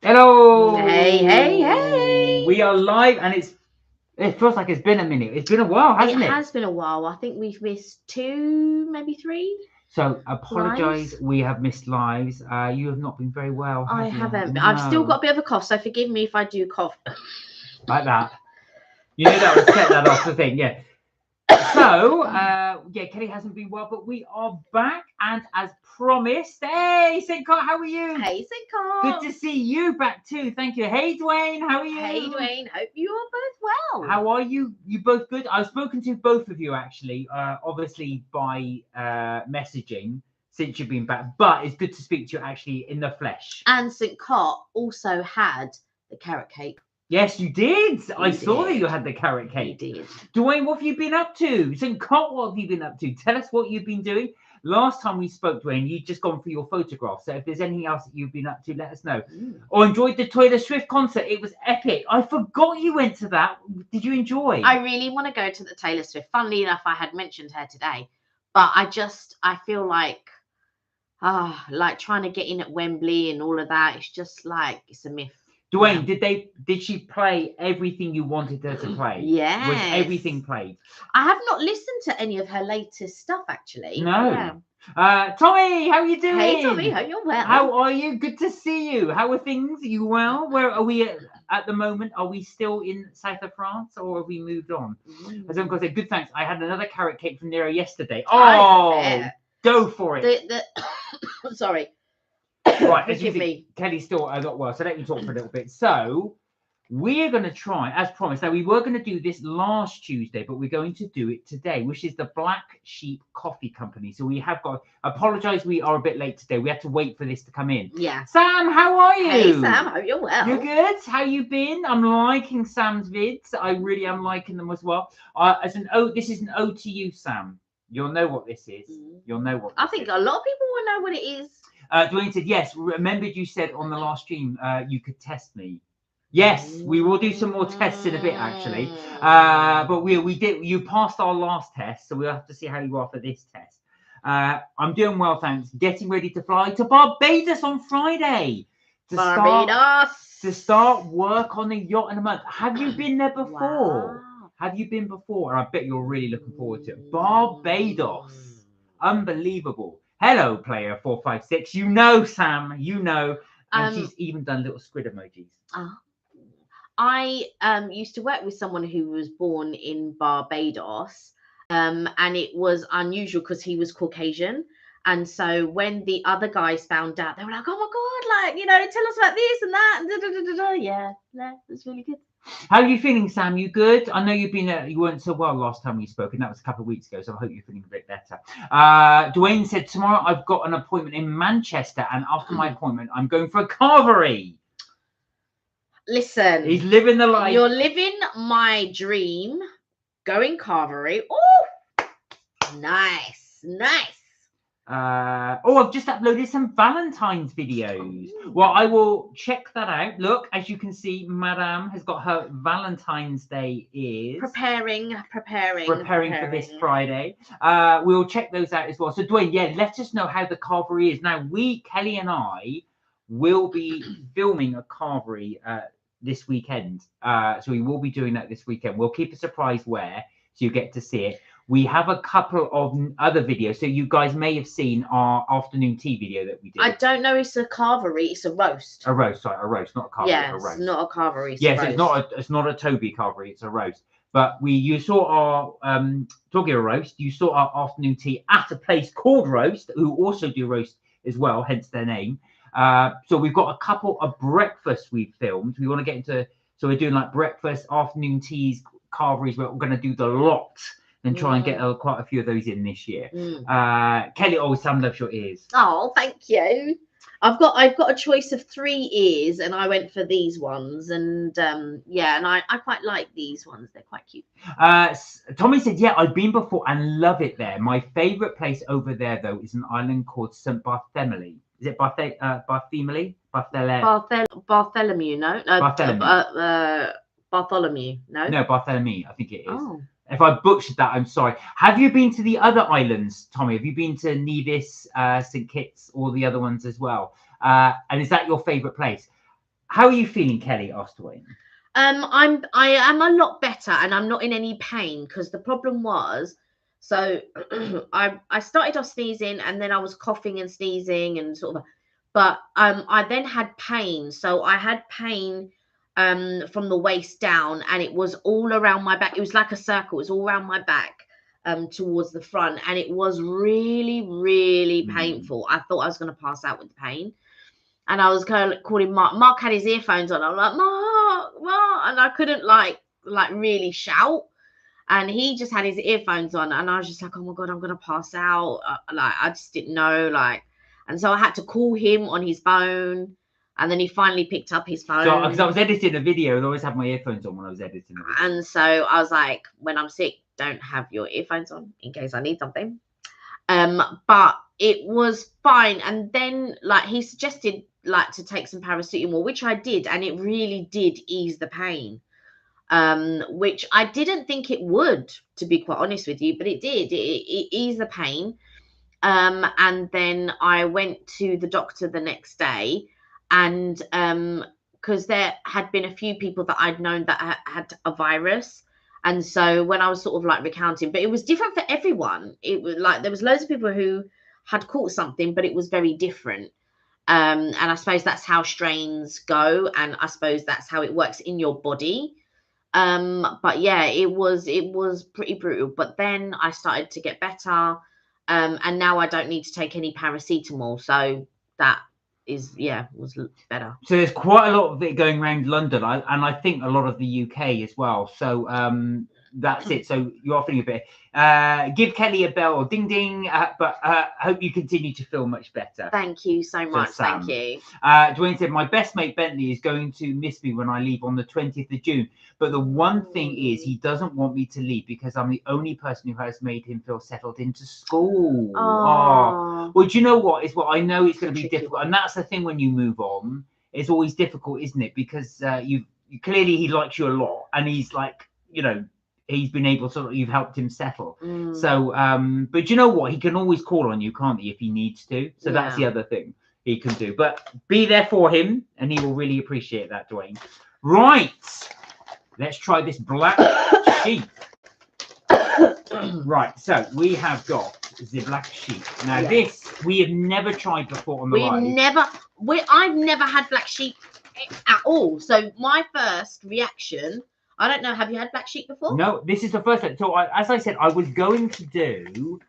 Hello. Hey. We are live, and it feels like it's been a minute. It's been a while, hasn't it? It has been a while. I think we've missed 2, maybe 3 So apologise. lives. We have missed lives. You have not been very well, have I you? haven't. I've still got a bit of a cough, so forgive me if I do cough. Like that. You knew that would set that off the thing, yeah. So, yeah, Kelly hasn't been well, but we are back, and as promised, hey, Sinclair, how are you? Hey, Sinclair. Good to see you back too. Thank you. Hey, Dwayne, how are you? Hey, Dwayne. Hope you are both well. How are you? You both good? I've spoken to both of you actually, obviously by messaging since you've been back, but it's good to speak to you actually in the flesh. And St. Cot also had the carrot cake. Yes, you did. I saw that did. you had the carrot cake. He did. Dwayne, what have you been up to? St. Cot, what have you been up to? Tell us what you've been doing. Last time we spoke, Dwayne, you'd just gone for your photograph. So if there's anything else that you've been up to, let us know. Or enjoyed the Taylor Swift concert. It was epic. I forgot you went to that. Did you enjoy? I really want to go to the Taylor Swift. Funnily enough, I had mentioned her today. But I feel like trying to get in at Wembley and all of that. It's just like, it's a myth. Dwayne, did she play everything you wanted her to play? Yes. Was everything played? I have not listened to any of her latest stuff, actually. No. Yeah. Tommy, how are you doing? Hey, Tommy, hope you're well. How are you? Good to see you. How are things? Are you well? Where are we at the moment? Are we still in south of France, or have we moved on? As I'm going to say, good thanks. I had another carrot cake from Nero yesterday. Oh, go for it. Sorry. Right, as you see, Kelly's still not well, so let me talk for a little bit. So we're going to try, as promised. Now, we were going to do this last Tuesday, but we're going to do it today, which is the Black Sheep Coffee Company. So we have got, apologise, we are a bit late today. We had to wait for this to come in. Yeah. Sam, how are you? Hey, Sam, hope you're well. You're good? How you been? I'm liking Sam's vids. I really am liking them as well. This is an ode to you, Sam. You'll know what this is. You'll know what this I think is. a lot of people will know what it is. Dwayne said, yes, remembered you said on the last stream you could test me. Yes, we will do some more tests in a bit, actually. But we did. You passed our last test, so we'll have to see how you are for this test. I'm doing well, thanks. Getting ready to fly to Barbados on Friday. To start work on a yacht in a month. Have you been there before? Wow. Have you been before? And I bet you're really looking forward to it. Barbados. Unbelievable. Hello, player 456. You know, Sam. You know. And she's even done little squid emojis. I used to work with someone who was born in Barbados, and it was unusual because he was Caucasian. And so when the other guys found out, they were like, "Oh my God, tell us about this and that." And yeah, it was really good. How are you feeling, Sam? You good? I know you weren't so well last time we spoke, and that was a couple of weeks ago, so I hope you're feeling a bit better. Dwayne said, tomorrow I've got an appointment in Manchester, and after my appointment, I'm going for a carvery. Listen. He's living the life. You're living my dream. Going carvery. Oh, nice. I've just uploaded some Valentine's videos. Well, I will check that out. Look, as you can see, Madame has got her Valentine's Day is preparing for this Friday. We'll check those out as well. So Dwayne, yeah, let us know how the carvery is. Now, Kelly and I will be filming a carvery this weekend. So we will be doing that this weekend. We'll keep a surprise where, so you get to see it. We have a couple of other videos. So you guys may have seen our afternoon tea video that we did. I don't know. It's a carvery. It's a roast. A roast, not a carvery. Yeah, a roast. It's not a carvery. Yes, it's not a Toby carvery. It's a roast. But you saw our talking a roast. You saw our afternoon tea at a place called Roast, who also do roast as well, hence their name. So we've got a couple of breakfasts we've filmed. We want to get into. So we're doing like breakfast, afternoon teas, carveries. We're going to do the lot. And try and get quite a few of those in this year. Kelly, Sam loves your ears. Oh, thank you. I've got a choice of 3 ears, and I went for these ones. And and I quite like these ones. They're quite cute. Tommy said, yeah, I've been before and love it there. My favourite place over there, though, is an island called St. Barthélemy. Is it Barthélemy? Bartholomew, no. Bartholomew, no. No, Barthélemy, I think it is. Oh. If I butchered that, I'm sorry. Have you been to the other islands, Tommy? Have you been to Nevis, St. Kitts, all the other ones as well? And is that your favourite place? How are you feeling, Kelly? Asked Dwayne. I am a lot better, and I'm not in any pain, because the problem was, so I started off sneezing, and then I was coughing and sneezing and sort of, but I then had pain. So I had pain from the waist down, and it was all around my back. It was like a circle. It was all around my back towards the front, and it was really, really painful. I thought I was going to pass out with the pain. And I was kind of calling Mark. Mark had his earphones on. I'm like, Mark, and I couldn't like really shout. And he just had his earphones on, and I was just like, oh my god, I'm gonna pass out. Like, I just didn't know, like, and so I had to call him on his phone, and then he finally picked up his phone. So, because I was editing a video, and I always have my earphones on when I was editing a video. And so I was like, when I'm sick, don't have your earphones on in case I need something. But it was fine. And then like he suggested like to take some paracetamol, which I did, and it really did ease the pain. Which I didn't think it would, to be quite honest with you, but it did. It eased the pain. And then I went to the doctor the next day, and because there had been a few people that I'd known that had a virus. And so when I was sort of like recounting, but it was different for everyone. It was like there was loads of people who had caught something, but it was very different. And I suppose that's how strains go, and I suppose that's how it works in your body. But yeah, it was pretty brutal. But then I started to get better, and now I don't need to take any paracetamol. So that is, yeah, was better. So there's quite a lot of it going around London, and I think a lot of the UK as well. So that's it. So you are feeling a bit. Give Kelly a bell or ding ding. But hope you continue to feel much better. Thank you so much. Thank you. Dwayne said, my best mate Bentley is going to miss me when I leave on the 20th of June. But the one thing is, he doesn't want me to leave because I'm the only person who has made him feel settled into school. Oh. Well, do you know what? It's what I know it's going to be difficult. And that's the thing when you move on. It's always difficult, isn't it? Because you clearly he likes you a lot, and he's like, you know, he's been able to, you've helped him settle. So, but you know what? He can always call on you, can't he, if he needs to? So that's the other thing he can do. But be there for him, and he will really appreciate that, Dwayne. Right. Let's try this black sheep. Right. So we have got the black sheep. Now this we have never tried before on the live. I've never had black sheep at all. So my first reaction, I don't know. Have you had black sheep before? No, this is the first one. So as I said, I was going to do.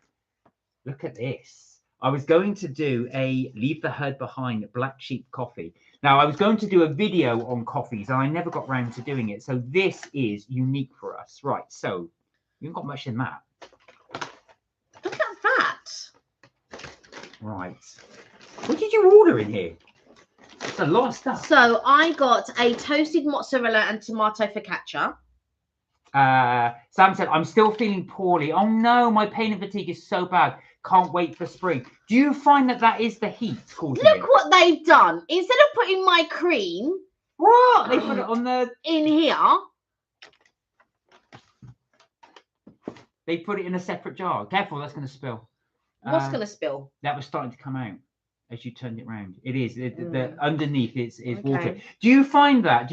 Look at this. I was going to do a leave the herd behind black sheep coffee. Now I was going to do a video on coffees, and I never got round to doing it. So this is unique for us, right? So you haven't got much in that. Look at that. Right. What did you order in here? It's a lot of stuff. So I got a toasted mozzarella and tomato focaccia. Sam said, I'm still feeling poorly. Oh no, my pain and fatigue is so bad. Can't wait for spring. Do you find that is the heat causing it? Look what they've done. Instead of putting my cream, what? They put it on the... in here. They put it in a separate jar. Careful, that's going to spill. What's going to spill? That was starting to come out as you turned it round. It is. The underneath is water. Do you find that?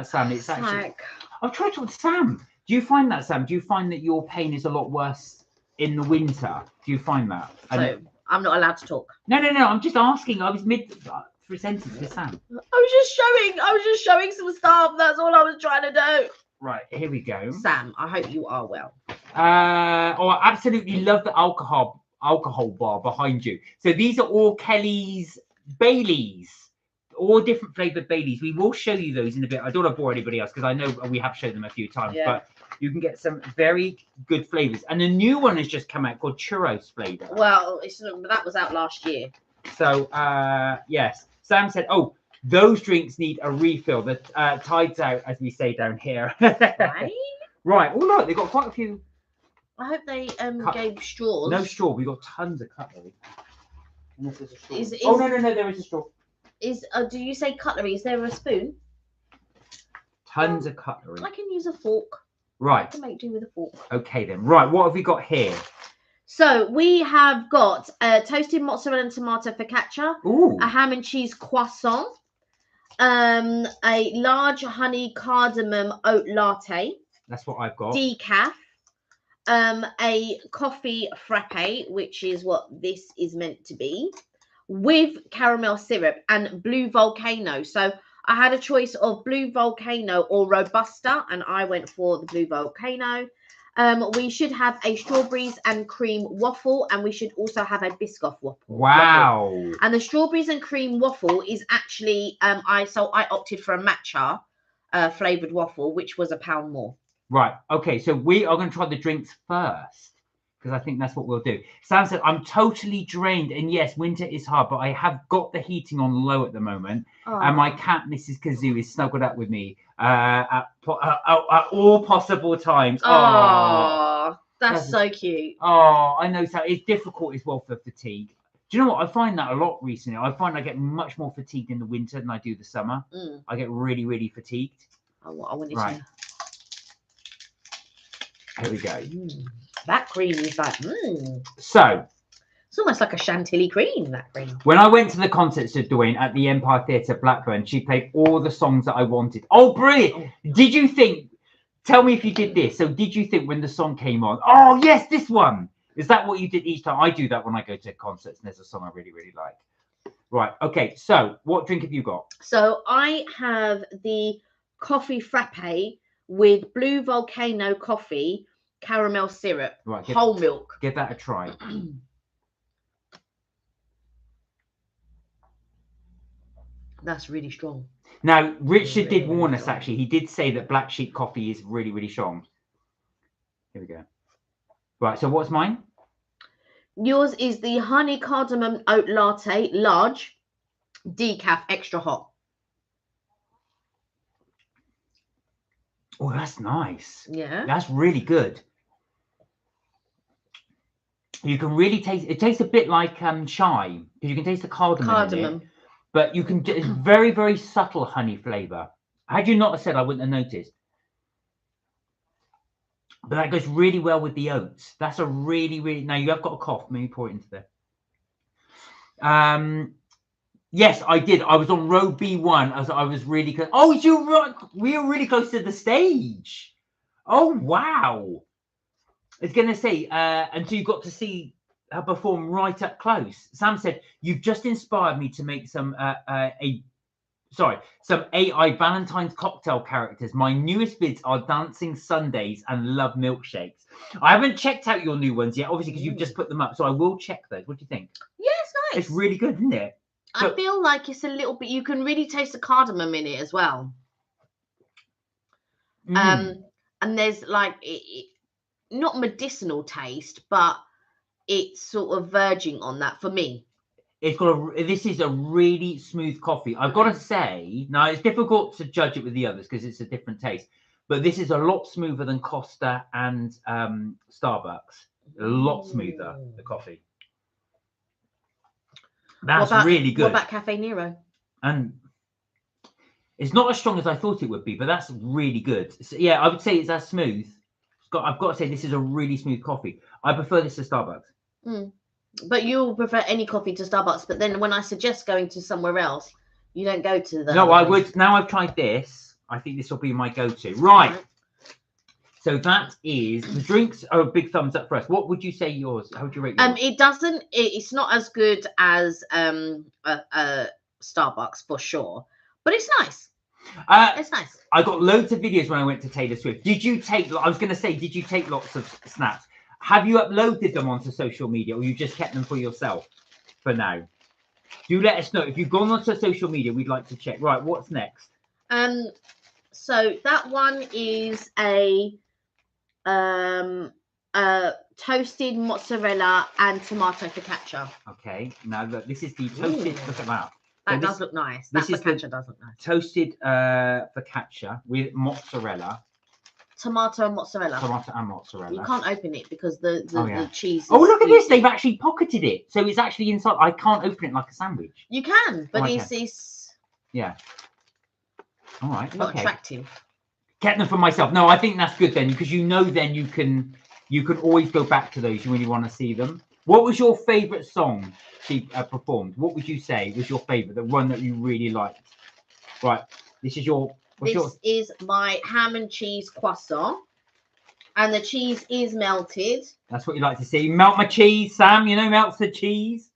Sam? It's actually... I've tried to with Sam. Do you find that, Sam? Do you find that your pain is a lot worse in the winter? Do you find that? So I'm not allowed to talk. No. I'm just asking. I was mid for a sentence with Sam. I was just showing some stuff. That's all I was trying to do. Right, here we go. Sam, I hope you are well. I absolutely love the alcohol bar behind you. So these are all Kelly's Baileys. All different flavored Baileys. We will show you those in a bit. I don't want to bore anybody else because I know we have shown them a few times, but you can get some very good flavors. And a new one has just come out called churros flavor. Well, that was out last year. So yes, Sam said, oh, those drinks need a refill. The tide's out, as we say down here. Right. Right. Oh look, they've got quite a few. I hope they gave straws. No straw. We've got tons of cutlery. Unless there's a straw. Oh no, there is a straw. Do you say cutlery? Is there a spoon? Tons of cutlery. I can use a fork. Right. I can make do with a fork. Okay then. Right. What have we got here? So we have got a toasted mozzarella and tomato focaccia, a ham and cheese croissant, A large honey cardamom oat latte. That's what I've got. Decaf. A coffee frappe, which is what this is meant to be, with caramel syrup and blue volcano. So I had a choice of blue volcano or robusta, and I went for the blue volcano. We should have a strawberries and cream waffle, and we should also have a Biscoff waffle. Wow. And the strawberries and cream waffle is actually I opted for a matcha flavored waffle, which was £1 more. Right. Okay. So we are going to try the drinks first, because I think that's what we'll do. Sam said, I'm totally drained. And yes, winter is hard, but I have got the heating on low at the moment. Oh. And my cat, Mrs. Kazoo, is snuggled up with me at all possible times. Oh, that's so cute. Oh, I know. So it's difficult as well for fatigue. Do you know what? I find that a lot recently. I find I get much more fatigued in the winter than I do the summer. I get really, really fatigued. Oh, I wanted right. Here we go. That cream is like, So, it's almost like a chantilly cream, that cream. When I went to the concerts of Dwayne at the Empire Theatre Blackburn, she played all the songs that I wanted. Oh, brilliant. Did you think, tell me if you did this. So did you think when the song came on, oh, yes, this one. Is that what you did each time? I do that when I go to concerts and there's a song I really, really like. Right. Okay. So what drink have you got? So I have the coffee frappe with blue volcano coffee, caramel syrup, whole milk. Give that a try. That's really strong. Now, Richard did warn us, actually. He did say that Black Sheep coffee is really, really strong. Here we go. Right, so what's mine? Yours is the honey cardamom oat latte, large, decaf, extra hot. Oh, that's nice. Yeah. That's really good. You can really taste, it tastes a bit like chai, because you can taste the cardamom in it, but you can, it's very, very subtle honey flavour. Had you not said, I wouldn't have noticed. But that goes really well with the oats. That's a really, really, now you have got a cough, maybe pour it into there. Yes, I did. I was on row B1 as I was really close. Oh, we were really close to the stage. Oh, wow. I was going to say, until you got to see her perform right up close. Sam said, you've just inspired me to make some AI Valentine's cocktail characters. My newest vids are Dancing Sundays and Love Milkshakes. I haven't checked out your new ones yet, obviously, because you've just put them up. So I will check those. What do you think? Yeah, it's nice. It's really good, isn't it? I feel like it's a little bit, you can really taste the cardamom in it as well. And there's like, not medicinal taste, but it's sort of verging on that for me. It's got this is a really smooth coffee. I've got to say, now it's difficult to judge it with the others because it's a different taste, but this is a lot smoother than Costa and Starbucks. A lot smoother, the coffee. That's really good. What about Cafe Nero? And it's not as strong as I thought it would be, but that's really good. So, yeah, I would say it's as smooth. I've got to say, this is a really smooth coffee. I prefer this to Starbucks. But you'll prefer any coffee to Starbucks. But then when I suggest going to somewhere else, you don't go to the... No, I would. Now I've tried this. I think this will be my go-to. Right. So that is... The drinks are a big thumbs up for us. What would you say yours? How would you rate yours? It's not as good as Starbucks for sure. But it's nice. It's nice. I got loads of videos when I went to Taylor Swift. Did you take... I was going to say, did you take lots of snaps? Have you uploaded them onto social media, or you just kept them for yourself for now? Do let us know. If you've gone onto social media, we'd like to check. Right, what's next? So that one is a toasted mozzarella and tomato focaccia. Okay, now look, this is the toasted. Look at that. That does look nice. That focaccia does look nice. Toasted focaccia with mozzarella. Tomato and mozzarella. Tomato and mozzarella. You can't open it because the cheese is... Oh, look at this. They've actually pocketed it. So it's actually inside. I can't open it like a sandwich. You can, but it's... Yeah. All right. Not attractive. Kept them for myself. No, I think that's good then, because then you can always go back to those when you want to see them. What was your favourite song she performed? What would you say was your favourite, the one that you really liked? Right. This is your. What's This yours? is my ham and cheese croissant. And the cheese is melted. That's what you like to see. Melt my cheese, Sam. You know, melts the cheese.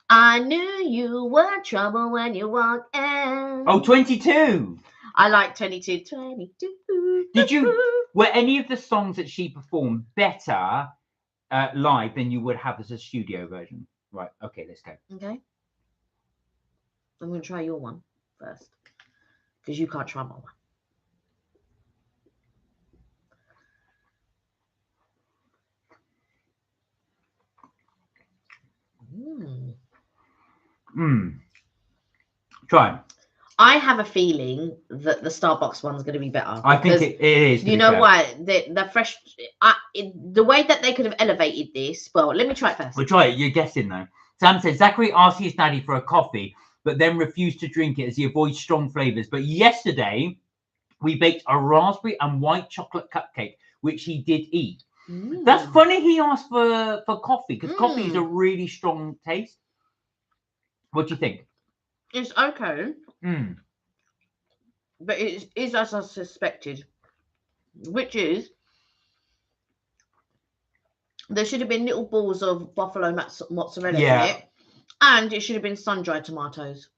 I knew you were trouble when you walked in. Oh, 22. I like 22. 22. Did you? Were any of the songs that she performed better live than you would have as a studio version? Right. Okay, let's go. Okay. I'm going to try your one first. Because you can't try my one. Try. I have a feeling that the Starbucks one's going to be better. I think it is. You know why? The fresh, the way that they could have elevated this. Well, let me try it first. We'll try it. You're guessing though. Sam says Zachary asked his daddy for a coffee, but then refused to drink it as he avoids strong flavors. But yesterday, we baked a raspberry and white chocolate cupcake, which he did eat. That's funny. He asked for coffee because coffee is a really strong taste. What do you think? It's okay. But it is as I suspected, which is there should have been little balls of buffalo mozzarella in it, and it should have been sun-dried tomatoes.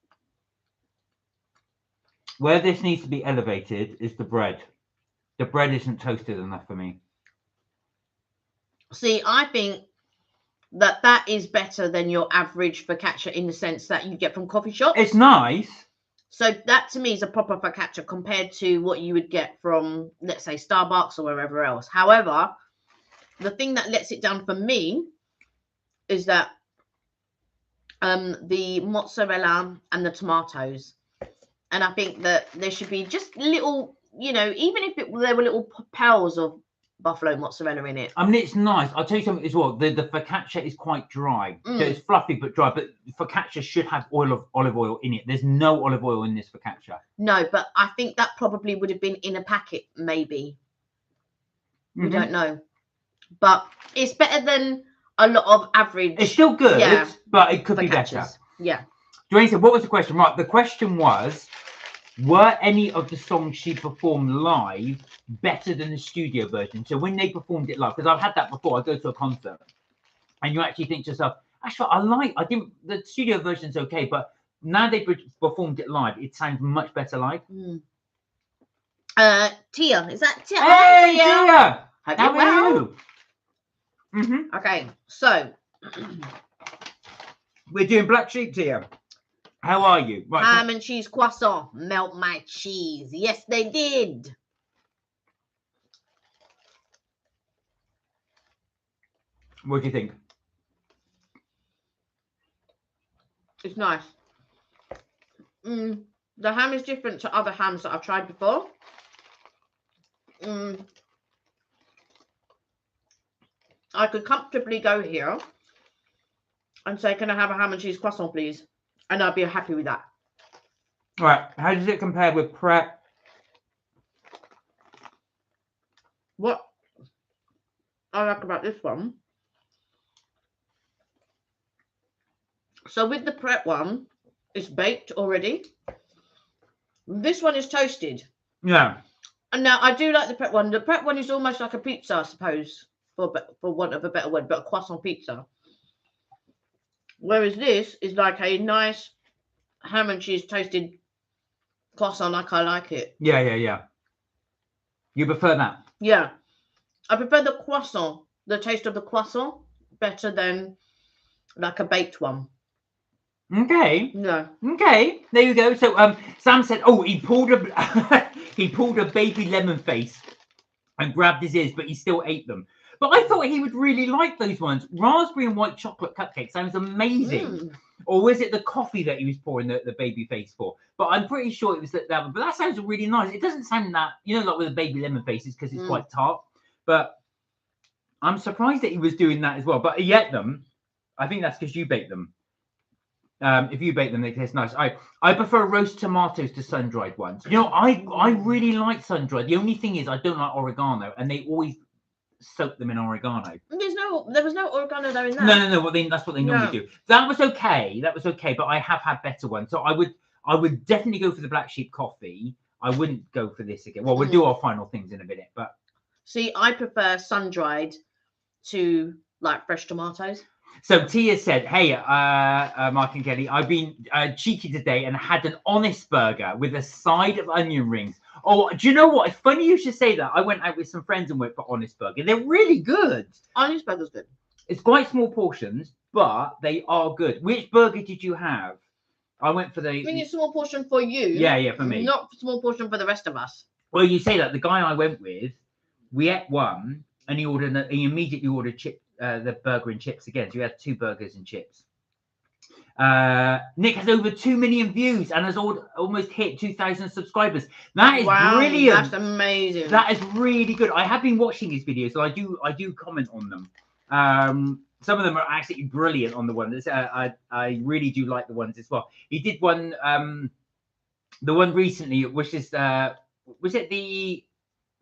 Where this needs to be elevated is the bread. The bread isn't toasted enough for me. See, I think that is better than your average focaccia in the sense that you get from coffee shops. It's nice. So that to me is a proper focaccia compared to what you would get from, let's say, Starbucks or wherever else. However, the thing that lets it down for me is that the mozzarella and the tomatoes. And I think that there should be just little, you know, even if there were little pearls of buffalo mozzarella in it. I mean, it's nice. I'll tell you something as well. The focaccia is quite dry. So it's fluffy but dry. But focaccia should have olive oil in it. There's no olive oil in this focaccia. No, but I think that probably would have been in a packet, maybe. We don't know. But it's better than a lot of average. It's still good, but it could be better. Yeah. Dwayne said, what was the question? Right, the question was, were any of the songs she performed live better than the studio version? So when they performed it live, because I've had that before, I go to a concert and you actually think to yourself, actually, the studio version's okay, but now they performed it live, it sounds much better live. Tia, is that Tia? Hey, Tia! How are you? Okay, so we're doing Black Sheep, Tia. How are you? Right, ham and cheese croissant. Melt my cheese. Yes, they did. What do you think? It's nice. The ham is different to other hams that I've tried before. I could comfortably go here and say, can I have a ham and cheese croissant, please? And I'd be happy with that. All right. How does it compare with Pret? What I like about this one. So with the Pret one, it's baked already. This one is toasted. Yeah. And now I do like the Pret one. The Pret one is almost like a pizza, I suppose, for want of a better word, but a croissant pizza. Whereas this is like a nice ham and cheese toasted croissant, like I like it. Yeah. You prefer that? Yeah. I prefer the croissant, the taste of the croissant, better than like a baked one. Okay. No. Okay. There you go. So Sam said, oh, he pulled a baby lemon face and grabbed his ears, but he still ate them. But I thought he would really like those ones. Raspberry and white chocolate cupcake sounds amazing. Or was it the coffee that he was pouring the baby face for? But I'm pretty sure it was that one. But that sounds really nice. It doesn't sound that, like with the baby lemon faces because it's quite tart. But I'm surprised that he was doing that as well. But he ate them. I think that's because you baked them. If you bake them, they taste nice. I prefer roast tomatoes to sun-dried ones. I really like sun-dried. The only thing is I don't like oregano, and they always soak them in oregano. There was no oregano there in that. No. Well, that's what they normally do. That was okay. But I have had better ones. So I I would definitely go for the Black Sheep coffee. I wouldn't go for this again. Well, we'll do our final things in a minute, but see, I prefer sun-dried to like fresh tomatoes. So Tia said, hey, Mark and Kelly, I've been cheeky today and had an honest burger with a side of onion rings. Oh, do you know what? It's funny you should say that. I went out with some friends and went for honest burger. They're really good. Honest burger's good. It's quite small portions, but they are good. Which burger did you have? I went for the... I mean, it's a small portion for you. Yeah, for me. Not a small portion for the rest of us. Well, you say that. The guy I went with, we ate one and he immediately ordered the burger and chips again. So you had 2 burgers and chips. Nick has over 2 million views and has almost hit 2,000 subscribers. That is brilliant. That's amazing. That is really good. I have been watching his videos, so I do comment on them. Some of them are absolutely brilliant on the ones. I really do like the ones as well. He did one, the one recently, which is was it the...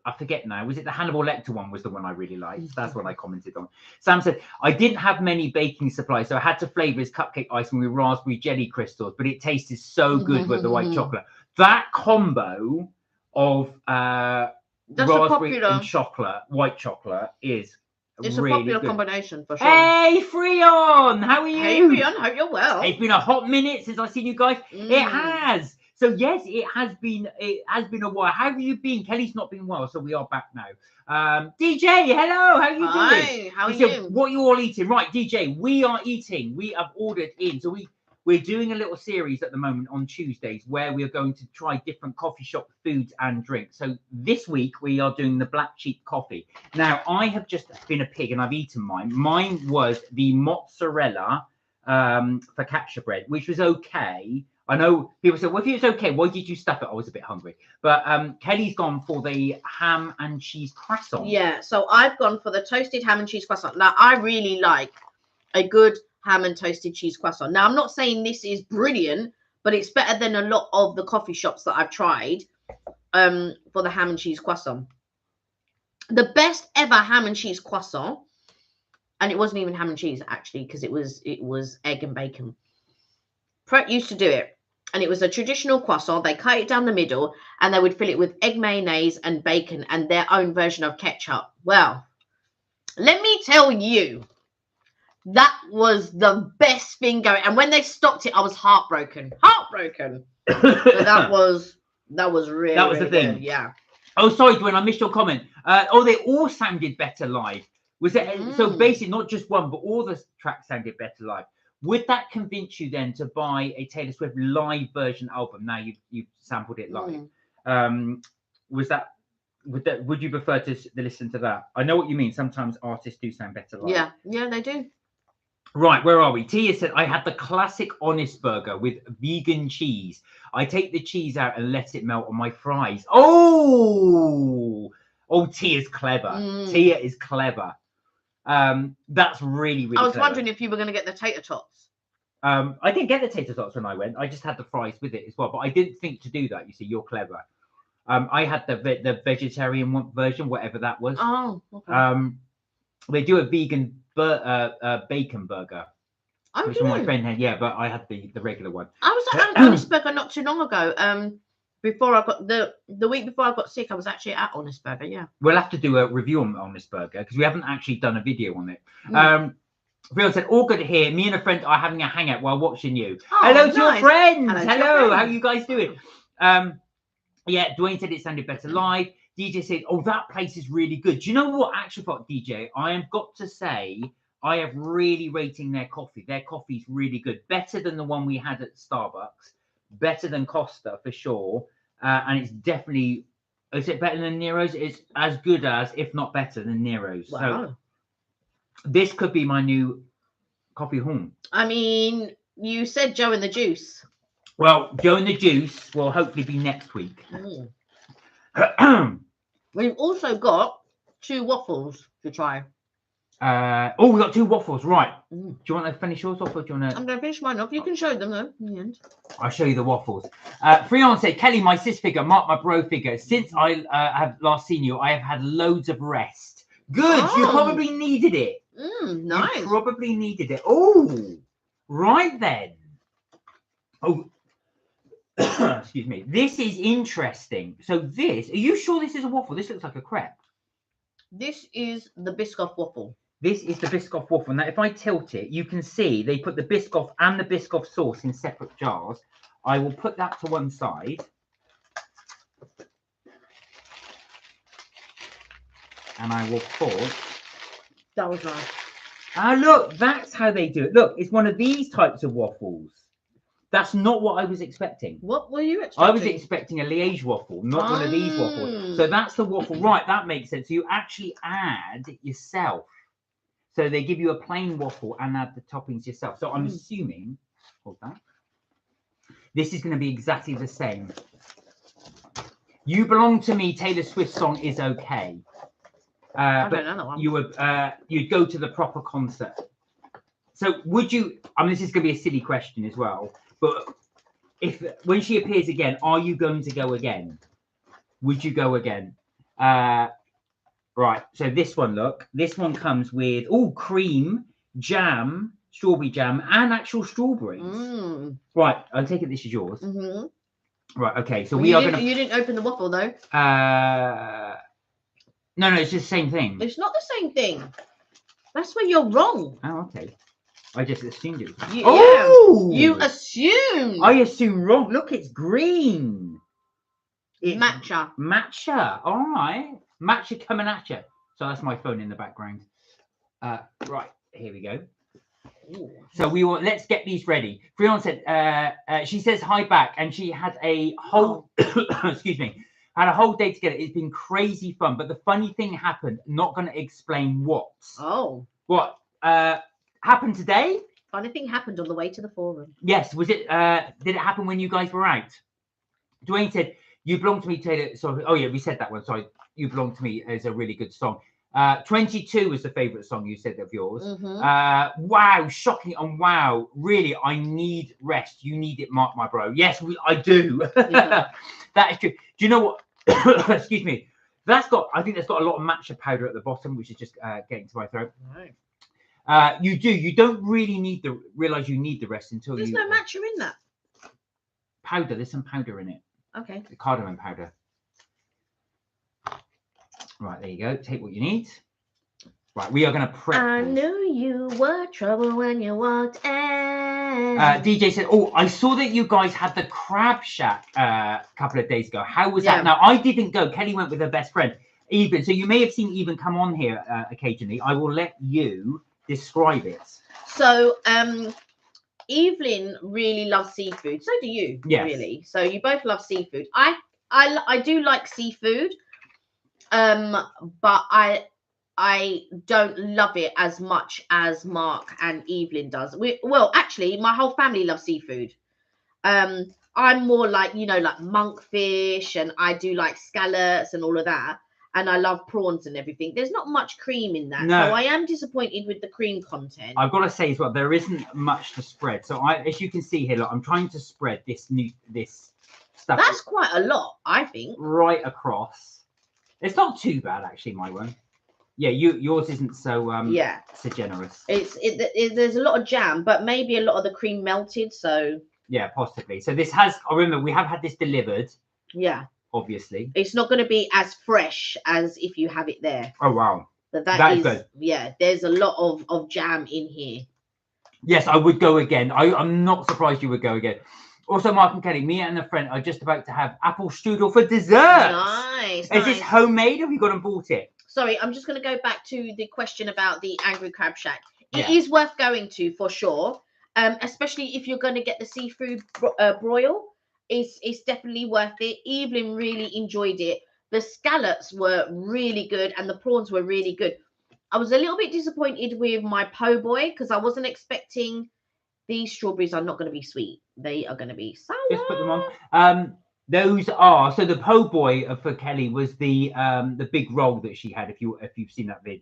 I forget now. Was it the Hannibal Lecter one was the one I really liked? That's what I commented on. Sam said, I didn't have many baking supplies, so I had to flavour his cupcake icing with raspberry jelly crystals, but it tasted so good with the white chocolate. That combo of raspberry and chocolate, white chocolate, is it's really a popular good combination for sure. Hey, Freon! How are you? Hey, Freon, hope you're well. It's been a hot minute since I've seen you guys. It has. So yes, it has been a while. How have you been? Kelly's not been well, so we are back now. DJ, hello, how are you doing? Hi, how are you? What are you all eating? Right, DJ, we are eating. We have ordered in. So we're doing a little series at the moment on Tuesdays where we are going to try different coffee shop foods and drinks. So this week we are doing the Black Sheep coffee. Now, I have just been a pig and I've eaten mine. Mine was the mozzarella focaccia bread, which was okay. I know people say, well, if it's okay, why did you stuff it? I was a bit hungry. But Kelly's gone for the ham and cheese croissant. Yeah, so I've gone for the toasted ham and cheese croissant. Now, I really like a good ham and toasted cheese croissant. Now, I'm not saying this is brilliant, but it's better than a lot of the coffee shops that I've tried for the ham and cheese croissant. The best ever ham and cheese croissant, and it wasn't even ham and cheese, actually, because it was egg and bacon. Pret used to do it. And it was a traditional croissant. They cut it down the middle and they would fill it with egg mayonnaise and bacon and their own version of ketchup. Well, let me tell you, that was the best thing going. And when they stopped it, I was heartbroken. Heartbroken. So that was really, that was the thing. Good. Yeah. Oh, sorry, Dwayne, I missed your comment. They all sounded better live. Was it so basically not just one, but all the tracks sounded better live? Would that convince you then to buy a Taylor Swift live version album? Now you've sampled it live. Would you prefer to listen to that? I know what you mean. Sometimes artists do sound better live. Yeah, they do. Right, where are we? Tia said, I had the classic honest burger with vegan cheese. I take the cheese out and let it melt on my fries. Oh, Tia's clever. Tia is clever. That's really, really I was clever. wondering if you were going to get the tater tots. I didn't get the tater tots when I went. I just had the fries with it as well. But I didn't think to do that. You see, you're clever. I had the vegetarian version, whatever that was. Oh, okay. They do a vegan bacon burger. Oh, which my friend had, but I had the regular one. I was at Honest Burger not too long ago. Before I got the week before I got sick, I was actually at Honest Burger. Yeah, we'll have to do a review on Honest Burger because we haven't actually done a video on it. Phil said, all good here. Me and a friend are having a hangout while watching you. Oh, hello to your friends. Hello. How are you guys doing? Yeah, Dwayne said it sounded better live. DJ said, oh, that place is really good. Do you know what? Actually, DJ, I have got to say, I have really rating their coffee. Their coffee is really good. Better than the one we had at Starbucks. Better than Costa for sure. And it's definitely, is it better than Nero's? It's as good as, if not better than Nero's. Wow. So this could be my new coffee home. I mean, you said Joe and the Juice. Well, Joe and the Juice will hopefully be next week. We've also got 2 waffles to try. We got 2 waffles, right? Do you want to finish yours off or do you want to? I'm going to finish mine off. You can show them though in the end. I'll show you the waffles. Freon said, Kelly, my sis figure, Mark, my bro figure. Since I have last seen you, I have had loads of rest. Good. You probably needed it. Nice. You probably needed it. Oh, right then. Oh, Excuse me. This is interesting. So this, are you sure this is a waffle? This looks like a crepe. This is the Biscoff waffle. This is the Biscoff waffle. Now, if I tilt it, you can see they put the Biscoff and the Biscoff sauce in separate jars. I will put that to one side. And I will put... That was nice. Ah, look, that's how they do it. Look, it's one of these types of waffles. That's not what I was expecting. What were you expecting? I was expecting a Liège waffle, not one of these waffles. So that's the waffle. Right, that makes sense. So you actually add it yourself. So they give you a plain waffle and add the toppings yourself. So I'm assuming, hold that. This is going to be exactly the same. You Belong to Me, Taylor Swift song is okay. But you would you'd go to the proper concert. So would you? I mean, this is going to be a silly question as well. But if when she appears again, are you going to go again? Would you go again? Right. So this one, look. This one comes with cream, jam, strawberry jam, and actual strawberries. Right. I take it this is yours. Right. Okay. So you didn't open the waffle though. No, it's just the same thing. It's not the same thing. That's where you're wrong. Oh, okay. I just assumed it was. You assumed. I assume wrong. Look, it's green. It's matcha. Matcha. All right. Matcha coming at you. So that's my phone in the background. Right. Here we go. Ooh. So let's get these ready. Freon said, she says hi back, and she had a whole, excuse me, had a whole day together. It's been crazy fun, but the funny thing happened. Not going to explain what. Oh. What happened today? Funny thing happened on the way to the forum. Yes. Was it? Did it happen when you guys were out? Dwayne said, "You Belong to Me, Taylor." Sorry. Oh yeah, we said that one. Sorry. You Belong to Me is a really good song. 22 was the favorite song you said of yours. Wow, shocking, and wow, really, I need rest. You need it, Mark, my bro. Yes, I do. Yeah. That is true. Do you know what? Excuse me. I think that's got a lot of matcha powder at the bottom, which is just getting to my throat. Right. You don't really realize you need the rest until There's no matcha in that. Powder. There's some powder in it. Okay. The cardamom powder. Right, there you go. Take what you need. Right, we are going to prep. I knew you were trouble when you walked in. DJ said, I saw that you guys had the Crab Shack a couple of days ago. How was that? Now, I didn't go. Kelly went with her best friend, Eben. So you may have seen Eben come on here occasionally. I will let you describe it. So, Evelyn really loves seafood. So do you, really. So you both love seafood. I do like seafood. But I don't love it as much as Mark and Evelyn does. Actually, my whole family loves seafood. I'm more like, like monkfish, and I do like scallops and all of that. And I love prawns and everything. There's not much cream in that. No. So I am disappointed with the cream content. I've got to say as well, there isn't much to spread. So as you can see here, look, I'm trying to spread this stuff. That's quite a lot, I think. Right across. It's not too bad, actually, my one. Yeah, yours isn't so so generous. There's a lot of jam, but maybe a lot of the cream melted. So yeah, possibly. So this has. I remember we have had this delivered. Yeah. Obviously, it's not going to be as fresh as if you have it there. Oh wow, that is good. Yeah, there's a lot of jam in here. Yes, I would go again. I'm not surprised you would go again. Also, Mark and Kelly, me and a friend are just about to have apple strudel for dessert. Nice. Is this homemade or have you gone and bought it? Sorry, I'm just going to go back to the question about the Angry Crab Shack. It is worth going to for sure, especially if you're going to get the seafood broil. It's definitely worth it. Evelyn really enjoyed it. The scallops were really good and the prawns were really good. I was a little bit disappointed with my po' boy because I wasn't expecting. These strawberries are not going to be sweet. They are going to be sour. Just put them on. Those are so the po' boy for Kelly was the big roll that she had. If you've seen that vid.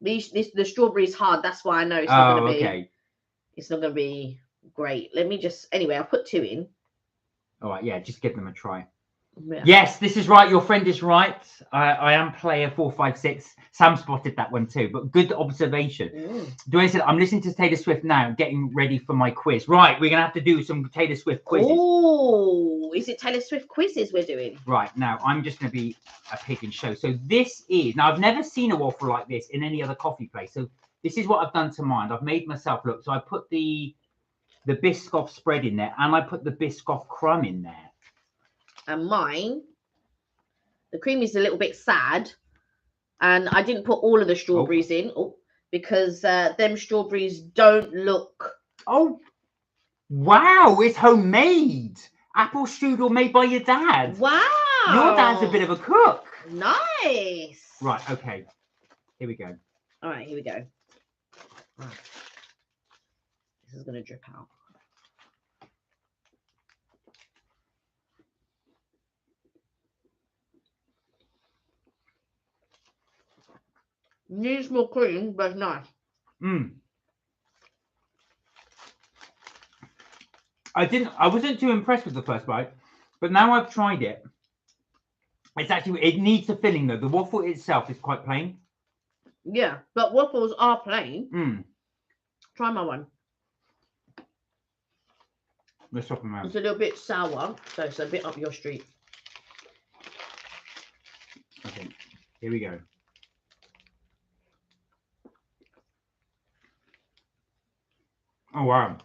The strawberries hard. That's why I know it's not going to be. It's not going to be great. Let me just. Anyway, I'll put 2 in. All right. Yeah. Just give them a try. Yeah. Yes, this is right. Your friend is right. I am player 456. Sam spotted that one too, but good observation. Dwayne said, I'm listening to Taylor Swift now, getting ready for my quiz. Right, we're going to have to do some Taylor Swift quizzes. Oh, is it Taylor Swift quizzes we're doing? Right, now I'm just going to be a pig and show. So this is, now I've never seen a waffle like this in any other coffee place. So this is what I've done to mine. I've made myself look. So I put the Biscoff spread in there and I put the Biscoff crumb in there. And mine, the cream is a little bit sad. And I didn't put all of the strawberries in because them strawberries don't look. Oh, wow, it's homemade. Apple strudel made by your dad. Wow. Your dad's a bit of a cook. Nice. Right, okay. Here we go. All right, here we go. Right. This is going to drip out. Needs more cream, but it's nice. I wasn't too impressed with the first bite, but now I've tried it. It needs a filling though. The waffle itself is quite plain. Yeah, but waffles are plain. Try my one. Let's swap them out. It's a little bit sour, so it's a bit up your street. Okay, here we go. Oh wow.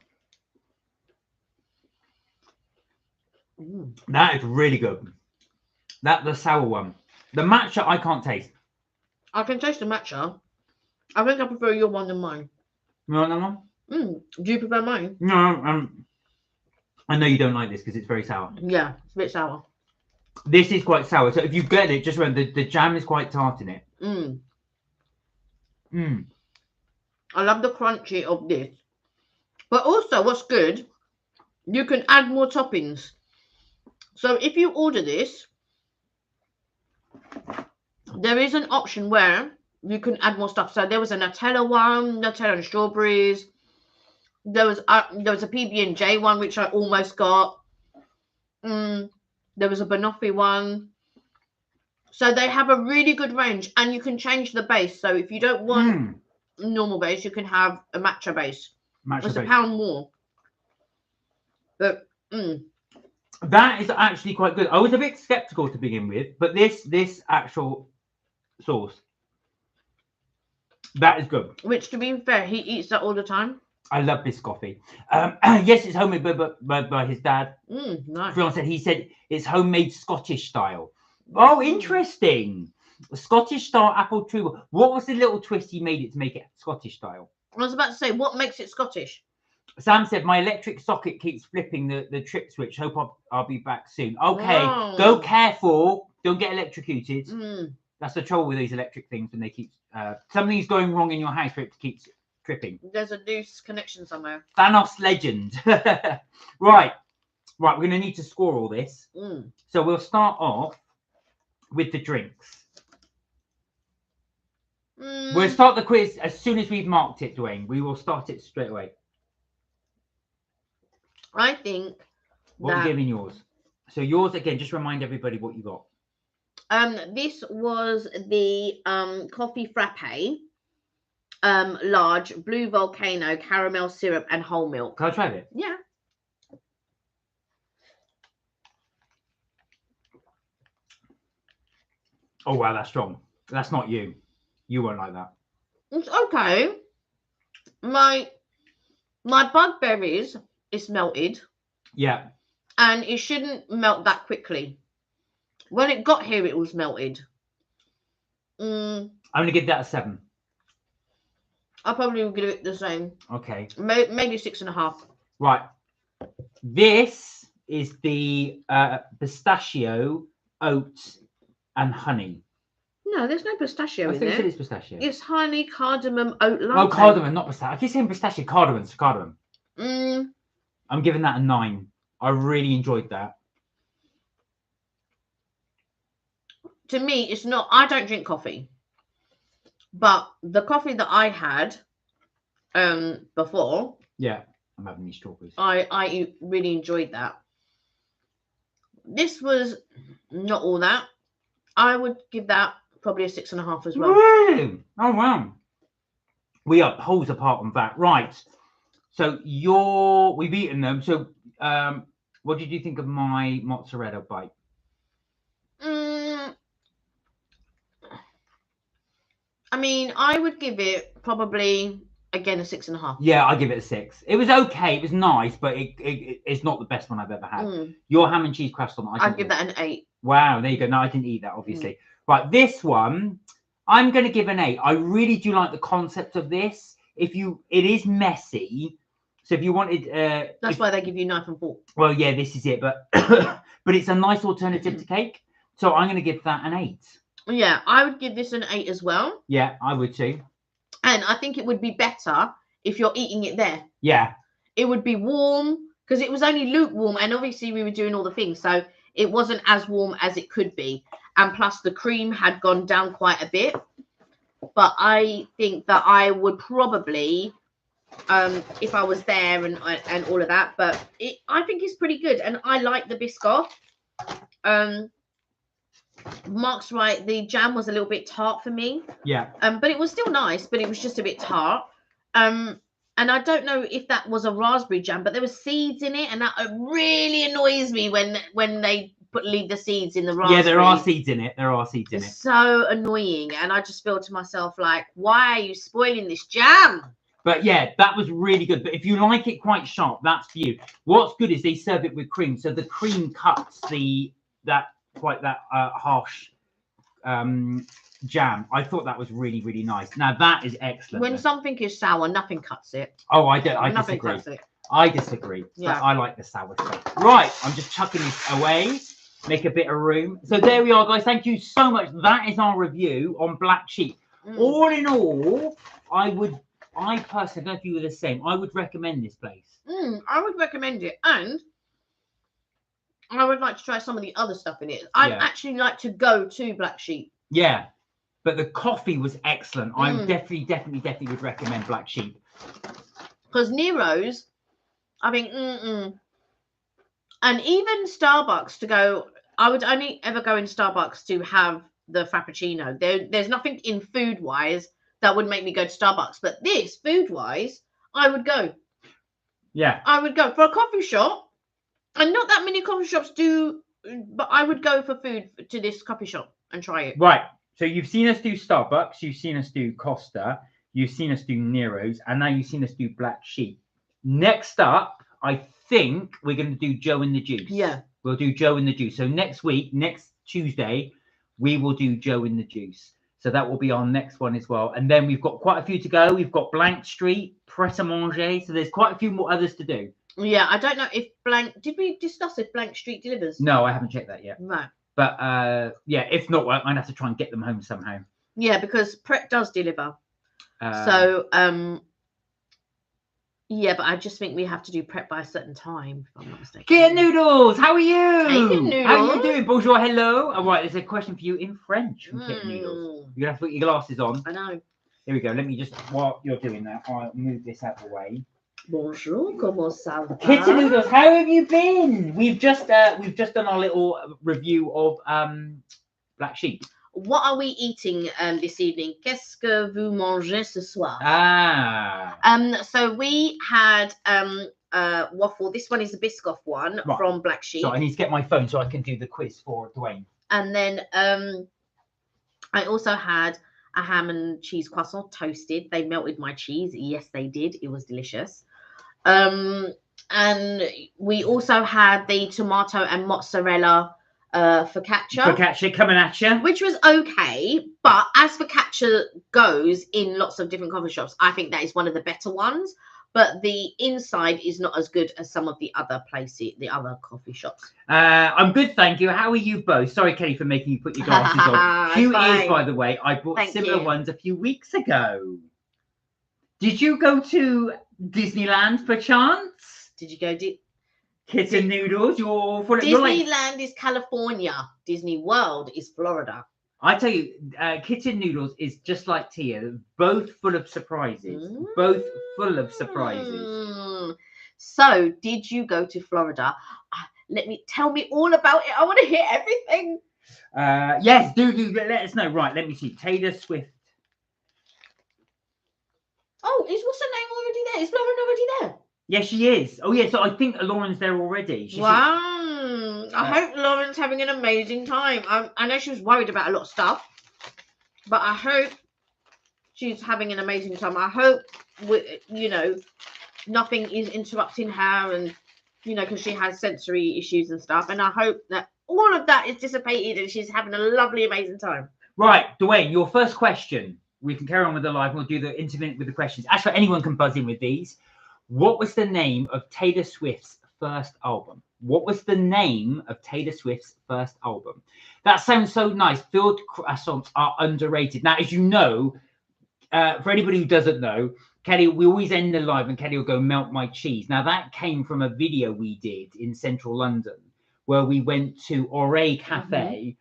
That is really good. The sour one. The matcha I can't taste. I can taste the matcha. I think I prefer your one than mine. You want that one? Do you prefer mine? No, I know you don't like this because it's very sour. Yeah, it's a bit sour. This is quite sour. So if you get it, just remember the jam is quite tart in it. I love the crunchy of this. But also what's good, you can add more toppings. So if you order this, there is an option where you can add more stuff. So there was a Nutella one, Nutella and strawberries. There was a PB&J one, which I almost got. There was a banoffee one. So they have a really good range, and you can change the base. So if you don't want normal base, you can have a matcha base. It's £1 more. But that is actually quite good. I was a bit skeptical to begin with, but this actual sauce, that is good. Which, to be fair, he eats that all the time. I love Biscoffee. Yes, it's homemade by his dad. Nice. He said it's homemade Scottish style. Oh, interesting. Scottish style apple tree. What was the little twist he made it to make it Scottish style? I was about to say, what makes it Scottish? Sam said, my electric socket keeps flipping the trip switch. Hope I'll be back soon. Okay, go careful. Don't get electrocuted. That's the trouble with these electric things when they keep... something's going wrong in your house for it keeps tripping. There's a loose connection somewhere. Thanos legend. Right, we're going to need to score all this. So we'll start off with the drinks. We'll start the quiz as soon as we've marked it, Dwayne. We will start it straight away. I think What are you giving yours? So yours, again, just remind everybody what you got. This was the coffee frappe, large, blue volcano, caramel syrup, and whole milk. Can I try it? Yeah. Oh, wow, that's strong. That's not you. You won't like that. It's okay. My bugberries is melted. Yeah. And it shouldn't melt that quickly. When it got here, it was melted. I'm going to give that a 7. I probably will give it the same. Okay. Maybe 6.5. Right. This is the pistachio, oats, and honey. No, there's no pistachio in there. I think it's pistachio. It's honey, cardamom, oat latte. Oh, cardamom, not pistachio. I keep saying pistachio. Cardamom. I'm giving that a 9. I really enjoyed that. To me, it's not... I don't drink coffee. But the coffee that I had before... Yeah, I'm having these strawberries. I really enjoyed that. this was not all that. I would give that probably a 6.5 as well. Really? Oh wow. We are poles apart on that. Right. So we've eaten them. So what did you think of my mozzarella bite? I mean, I would give it probably again a 6.5. Yeah, I give it a 6. It was okay. It was nice, but it's not the best one I've ever had. Your ham and cheese croissant. I'd give that an 8. Wow, there you go. No, I didn't eat that, obviously. Right, this one, I'm going to give an 8. I really do like the concept of this. It is messy. So if you wanted, that's why they give you knife and fork. Well, yeah, this is it, but but it's a nice alternative to cake. So I'm going to give that an 8. Yeah, I would give this an 8 as well. Yeah, I would too. And I think it would be better if you're eating it there. Yeah. It would be warm because it was only lukewarm, and obviously we were doing all the things, so it wasn't as warm as it could be. And plus the cream had gone down quite a bit. But I think that I would probably, if I was there and all of that, but I think it's pretty good, and I like the Biscoff. Mark's right, the jam was a little bit tart for me. Yeah. But it was still nice, but it was just a bit tart. And I don't know if that was a raspberry jam, but there were seeds in it, and that really annoys me when they leave the seeds in the raspberry. Yeah, there are seeds in it. It's so annoying, and I just feel to myself like, why are you spoiling this jam? But yeah, that was really good. But if you like it quite sharp, that's for you. What's good is they serve it with cream, so the cream cuts that harsh jam. I thought that was really, really nice. Now that is excellent. When something is sour, nothing cuts it. Oh, I disagree. I disagree. Yeah. I like the sour stuff. Right, I'm just chucking this away. Make a bit of room. So there we are, guys. Thank you so much. That is our review on Black Sheep. All in all, I personally, I don't know if you were the same, I would recommend this place. I would recommend it, and I would like to try some of the other stuff in it. I'd actually like to go to Black Sheep. Yeah, but the coffee was excellent. I definitely would recommend Black Sheep. Because Nero's, I think, and even Starbucks to go, I would only ever go in Starbucks to have the Frappuccino. There's nothing in food-wise that would make me go to Starbucks. But this, food-wise, I would go. Yeah. I would go for a coffee shop. And not that many coffee shops do, but I would go for food to this coffee shop and try it. Right. So you've seen us do Starbucks. You've seen us do Costa. You've seen us do Nero's. And now you've seen us do Black Sheep. Next up, I think we're going to do Joe and the Juice. Yeah. We'll do Joe and the Juice. So next week, next Tuesday, we will do Joe and the Juice. So that will be our next one as well. And then we've got quite a few to go. We've got Blank Street, Pret a Manger. So there's quite a few more others to do. Yeah, I don't know if did we discuss if Blank Street delivers? No, I haven't checked that yet. No. But yeah, if not, I'm going to have to try and get them home somehow. Yeah, because Pret does deliver. Yeah, but I just think we have to do Pret by a certain time, if I'm not mistaken. Kit Noodles, how are you? Hey, Kit Noodles. How are you doing? Bonjour, hello. All right, there's a question for you in French from Kit Noodles. You're going to have to put your glasses on. I know. Here we go. Let me just, while you're doing that, I'll move this out of the way. Bonjour, comment ça va? Kit Noodles, how have you been? We've just done our little review of Black Sheep. What are we eating this evening? Qu'est-ce que vous mangez ce soir? So we had waffle. This one is the Biscoff one from Black Sheep. So I need to get my phone so I can do the quiz for Dwayne. And then I also had a ham and cheese croissant toasted. They melted my cheese. Yes, they did. It was delicious. And we also had the tomato and mozzarella focaccia. Focaccia coming at you. Which was okay. But as focaccia goes in lots of different coffee shops, I think that is one of the better ones. But the inside is not as good as some of the other places, the other coffee shops. I'm good, thank you. How are you both? Sorry, Kelly, for making you put your glasses on. Cute ears, by the way. I bought similar ones a few weeks ago. Did you go to Disneyland perchance? Did you go to Kit and Noodles? Disneyland is California. Disney World is Florida. I tell you, Kit and Noodles is just like Tia, both full of surprises. Both full of surprises. So, did you go to Florida? tell me all about it. I want to hear everything. Yes, do let us know. Right, let me see. Taylor Swift. Oh, what's her name already there? Is Lauren already there? Yes, she is. Oh, yeah. So I think Lauren's there already. Wow. I hope Lauren's having an amazing time. I know she was worried about a lot of stuff, but I hope she's having an amazing time. I hope, nothing is interrupting her, and, because she has sensory issues and stuff. And I hope that all of that is dissipated and she's having a lovely, amazing time. Right, Dwayne, your first question. We can carry on with the live. We'll do the intermittent with the questions. Actually, anyone can buzz in with these. What was the name of Taylor Swift's first album? What was the name of Taylor Swift's first album? That sounds so nice. Filled croissants are underrated. Now, as you know, for anybody who doesn't know, Kelly, we always end the live and Kelly will go, melt my cheese. Now, that came from a video we did in central London where we went to Ore Cafe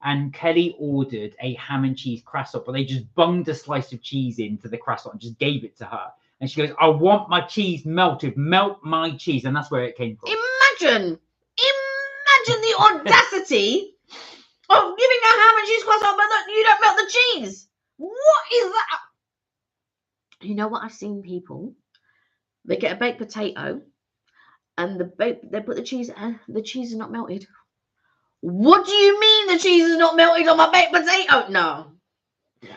and Kelly ordered a ham and cheese croissant, but they just bunged a slice of cheese into the croissant and just gave it to her. And she goes, I want my cheese melted. Melt my cheese. And that's where it came from. Imagine the audacity of giving a ham and cheese croissant, but you don't melt the cheese. What is that? You know what? I've seen people. They get a baked potato and they put the cheese and the cheese is not melted. What do you mean the cheese is not melted on my baked potato? No.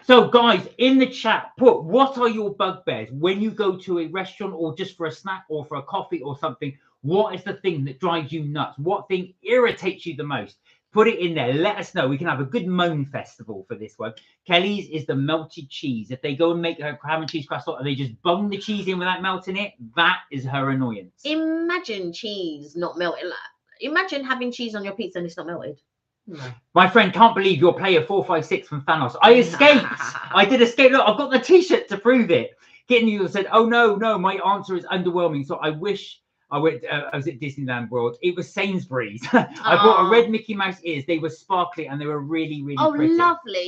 So, guys, in the chat, put what are your bugbears when you go to a restaurant or just for a snack or for a coffee or something? What is the thing that drives you nuts? What thing irritates you the most? Put it in there. Let us know. We can have a good moan festival for this one. Kelly's is the melted cheese. If they go and make her ham and cheese croissant and they just bung the cheese in without melting it, that is her annoyance. Imagine cheese not melted. Imagine having cheese on your pizza and it's not melted. No. My friend can't believe you're player 456 from Thanos. I escaped. I did escape. Look, I've got the t-shirt to prove it. Getting you said, oh no, my answer is underwhelming. So I wish I went. I was at Disneyland World. It was Sainsbury's. I bought a red Mickey Mouse ears. They were sparkly and they were really, really pretty. Oh, lovely.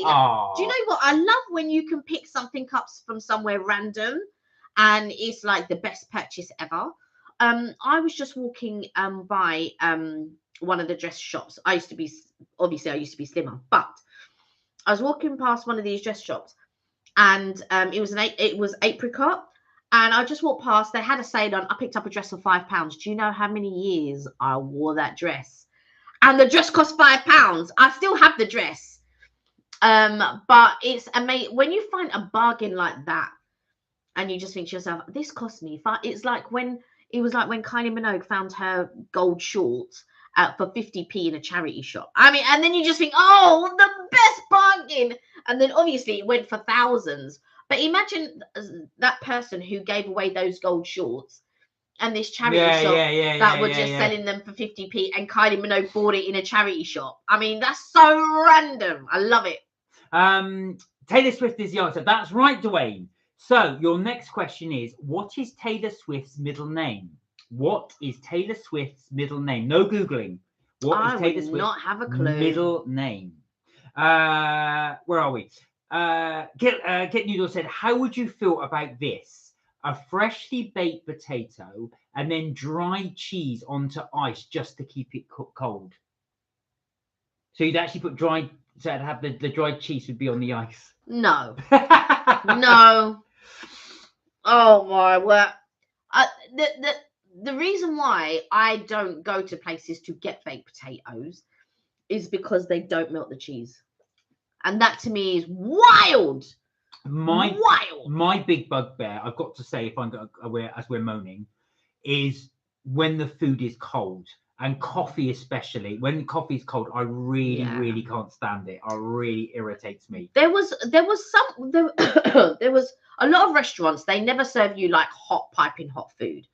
Do you know what? I love when you can pick something up from somewhere random and it's like the best purchase ever. I was just walking by one of the dress shops. I used to be slimmer, but I was walking past one of these dress shops and it was apricot. And I just walked past. They had a sale on. I picked up a dress for £5. Do you know how many years I wore that dress? And the dress cost £5. I still have the dress. But it's amazing when you find a bargain like that, and you just think to yourself, "This cost me." It's like when Kylie Minogue found her gold shorts for 50p in a charity shop. I mean, and then you just think, "Oh, the best bargain!" And then obviously it went for thousands. But imagine that person who gave away those gold shorts and this charity shop that were just selling them for 50p and Kylie Minogue bought it in a charity shop. I mean, that's so random. I love it. Taylor Swift is the answer. That's right, Dwayne. So your next question is, what is Taylor Swift's middle name? What is Taylor Swift's middle name? No Googling. What is Taylor Swift's not have a clue. Middle name? Where are we? Get Noodle said, how would you feel about this? A freshly baked potato and then dried cheese onto ice just to keep it cold. So you'd actually put so it'd have the dried cheese would be on the ice. No. No. Oh my word. The reason why I don't go to places to get baked potatoes is because they don't melt the cheese. And that to me is wild. My big bugbear, I've got to say, as we're moaning, is when the food is cold, and coffee especially. When coffee is cold, I really can't stand it. It really irritates me. There was a lot of restaurants. They never serve you like piping hot food.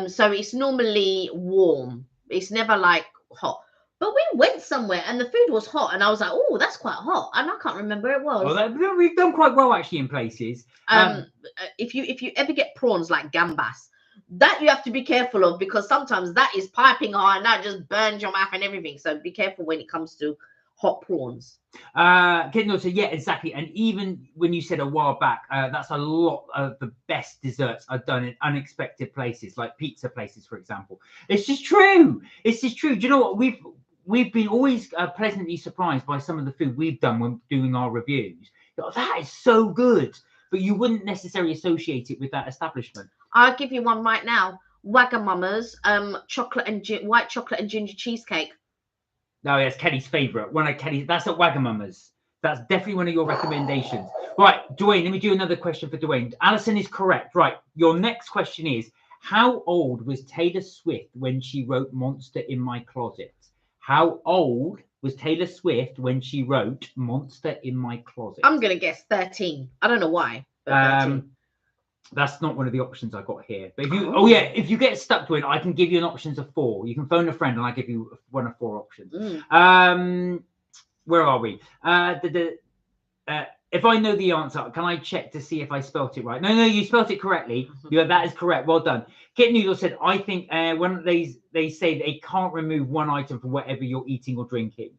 So it's normally warm. It's never like hot. But we went somewhere and the food was hot, and I was like, "Oh, that's quite hot," and I can't remember it was. Well, we've done quite well actually in places. If you ever get prawns like gambas, that you have to be careful of because sometimes that is piping hot and that just burns your mouth and everything. So be careful when it comes to hot prawns. So yeah, exactly. And even when you said a while back, that's a lot of the best desserts I've done in unexpected places, like pizza places, for example. It's just true. It's just true. Do you know what? We've been always pleasantly surprised by some of the food we've done when doing our reviews. That is so good, but you wouldn't necessarily associate it with that establishment. I'll give you one right now. Wagamama's chocolate and white chocolate and ginger cheesecake. No, that's Kelly's favourite. One of Kelly's. That's at Wagamama's. That's definitely one of your recommendations. Right, Dwayne, let me do another question for Dwayne. Alison is correct. Right, your next question is, how old was Taylor Swift when she wrote Monster in My Closet? How old was Taylor Swift when she wrote Monster in My Closet? I'm going to guess 13. I don't know why, but 13. That's not one of the options I got here. But if you, if you get stuck to it, I can give you an options of 4. You can phone a friend and I give you one of 4 options. Where are we? If I know the answer, can I check to see if I spelt it right? No, you spelt it correctly. Yeah, that is correct. Well done. Kit Noodle said, I think when they say they can't remove one item from whatever you're eating or drinking.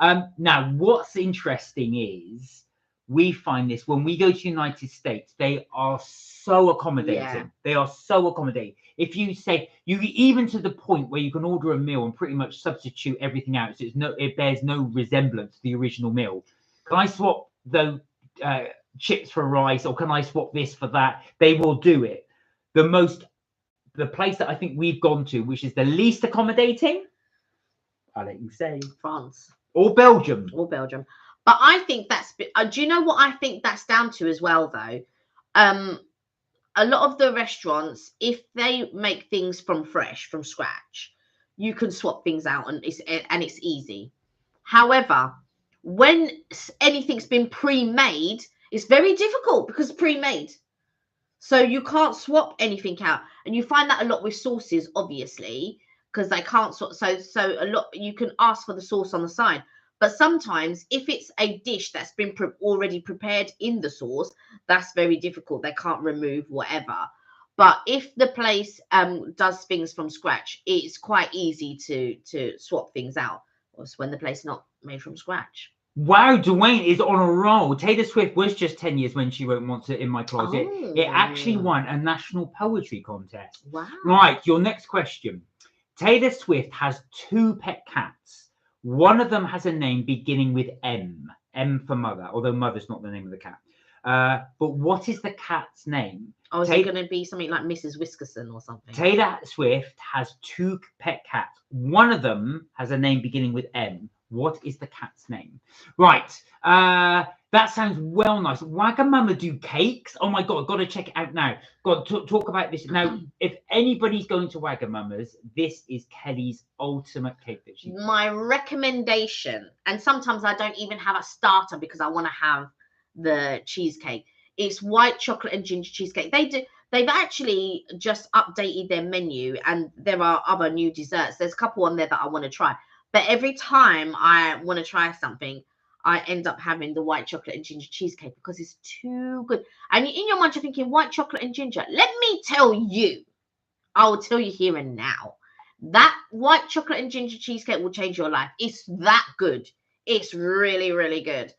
Now, what's interesting is we find this when we go to the United States, they are so accommodating. Yeah. They are so accommodating. If you say, even to the point where you can order a meal and pretty much substitute everything out, so it bears no resemblance to the original meal. Can I swap the chips for rice, or can I swap this for that? They will do it. The place that I think we've gone to, which is the least accommodating, I'll let you say, France or Belgium. But I think that's. Do you know what I think that's down to as well, though? A lot of the restaurants, if they make things from scratch, you can swap things out, and it's easy. However, when anything's been pre-made, it's very difficult because pre-made. So you can't swap anything out. And you find that a lot with sauces, obviously, because they can't swap. So a lot, you can ask for the sauce on the side. But sometimes if it's a dish that's been already prepared in the sauce, that's very difficult. They can't remove whatever. But if the place does things from scratch, it's quite easy to swap things out. Or when the place is not made from scratch. Wow, Dwayne is on a roll. Taylor Swift was just 10 years when she wrote Monster in My Closet. Oh. It actually won a national poetry contest. Wow. Right, your next question. Taylor Swift has 2 pet cats. One of them has a name beginning with M. M for mother, although mother's not the name of the cat. But what is the cat's name? Oh, is it going to be something like Mrs. Whiskerson or something? Taylor Swift has 2 pet cats. One of them has a name beginning with M. What is the cat's name? Right. That sounds well nice. Wagamama do cakes. Oh my God, got to check it out now. God, talk about this now. If anybody's going to Wagamama's, this is Kelly's ultimate cake that she. My recommendation, and sometimes I don't even have a starter because I want to have the cheesecake. It's white chocolate and ginger cheesecake. They've actually just updated their menu, and there are other new desserts. There's a couple on there that I want to try. But every time I want to try something, I end up having the white chocolate and ginger cheesecake because it's too good. And in your mind, you're thinking white chocolate and ginger. Let me tell you, I will tell you here and now, that white chocolate and ginger cheesecake will change your life. It's that good. It's really, really good.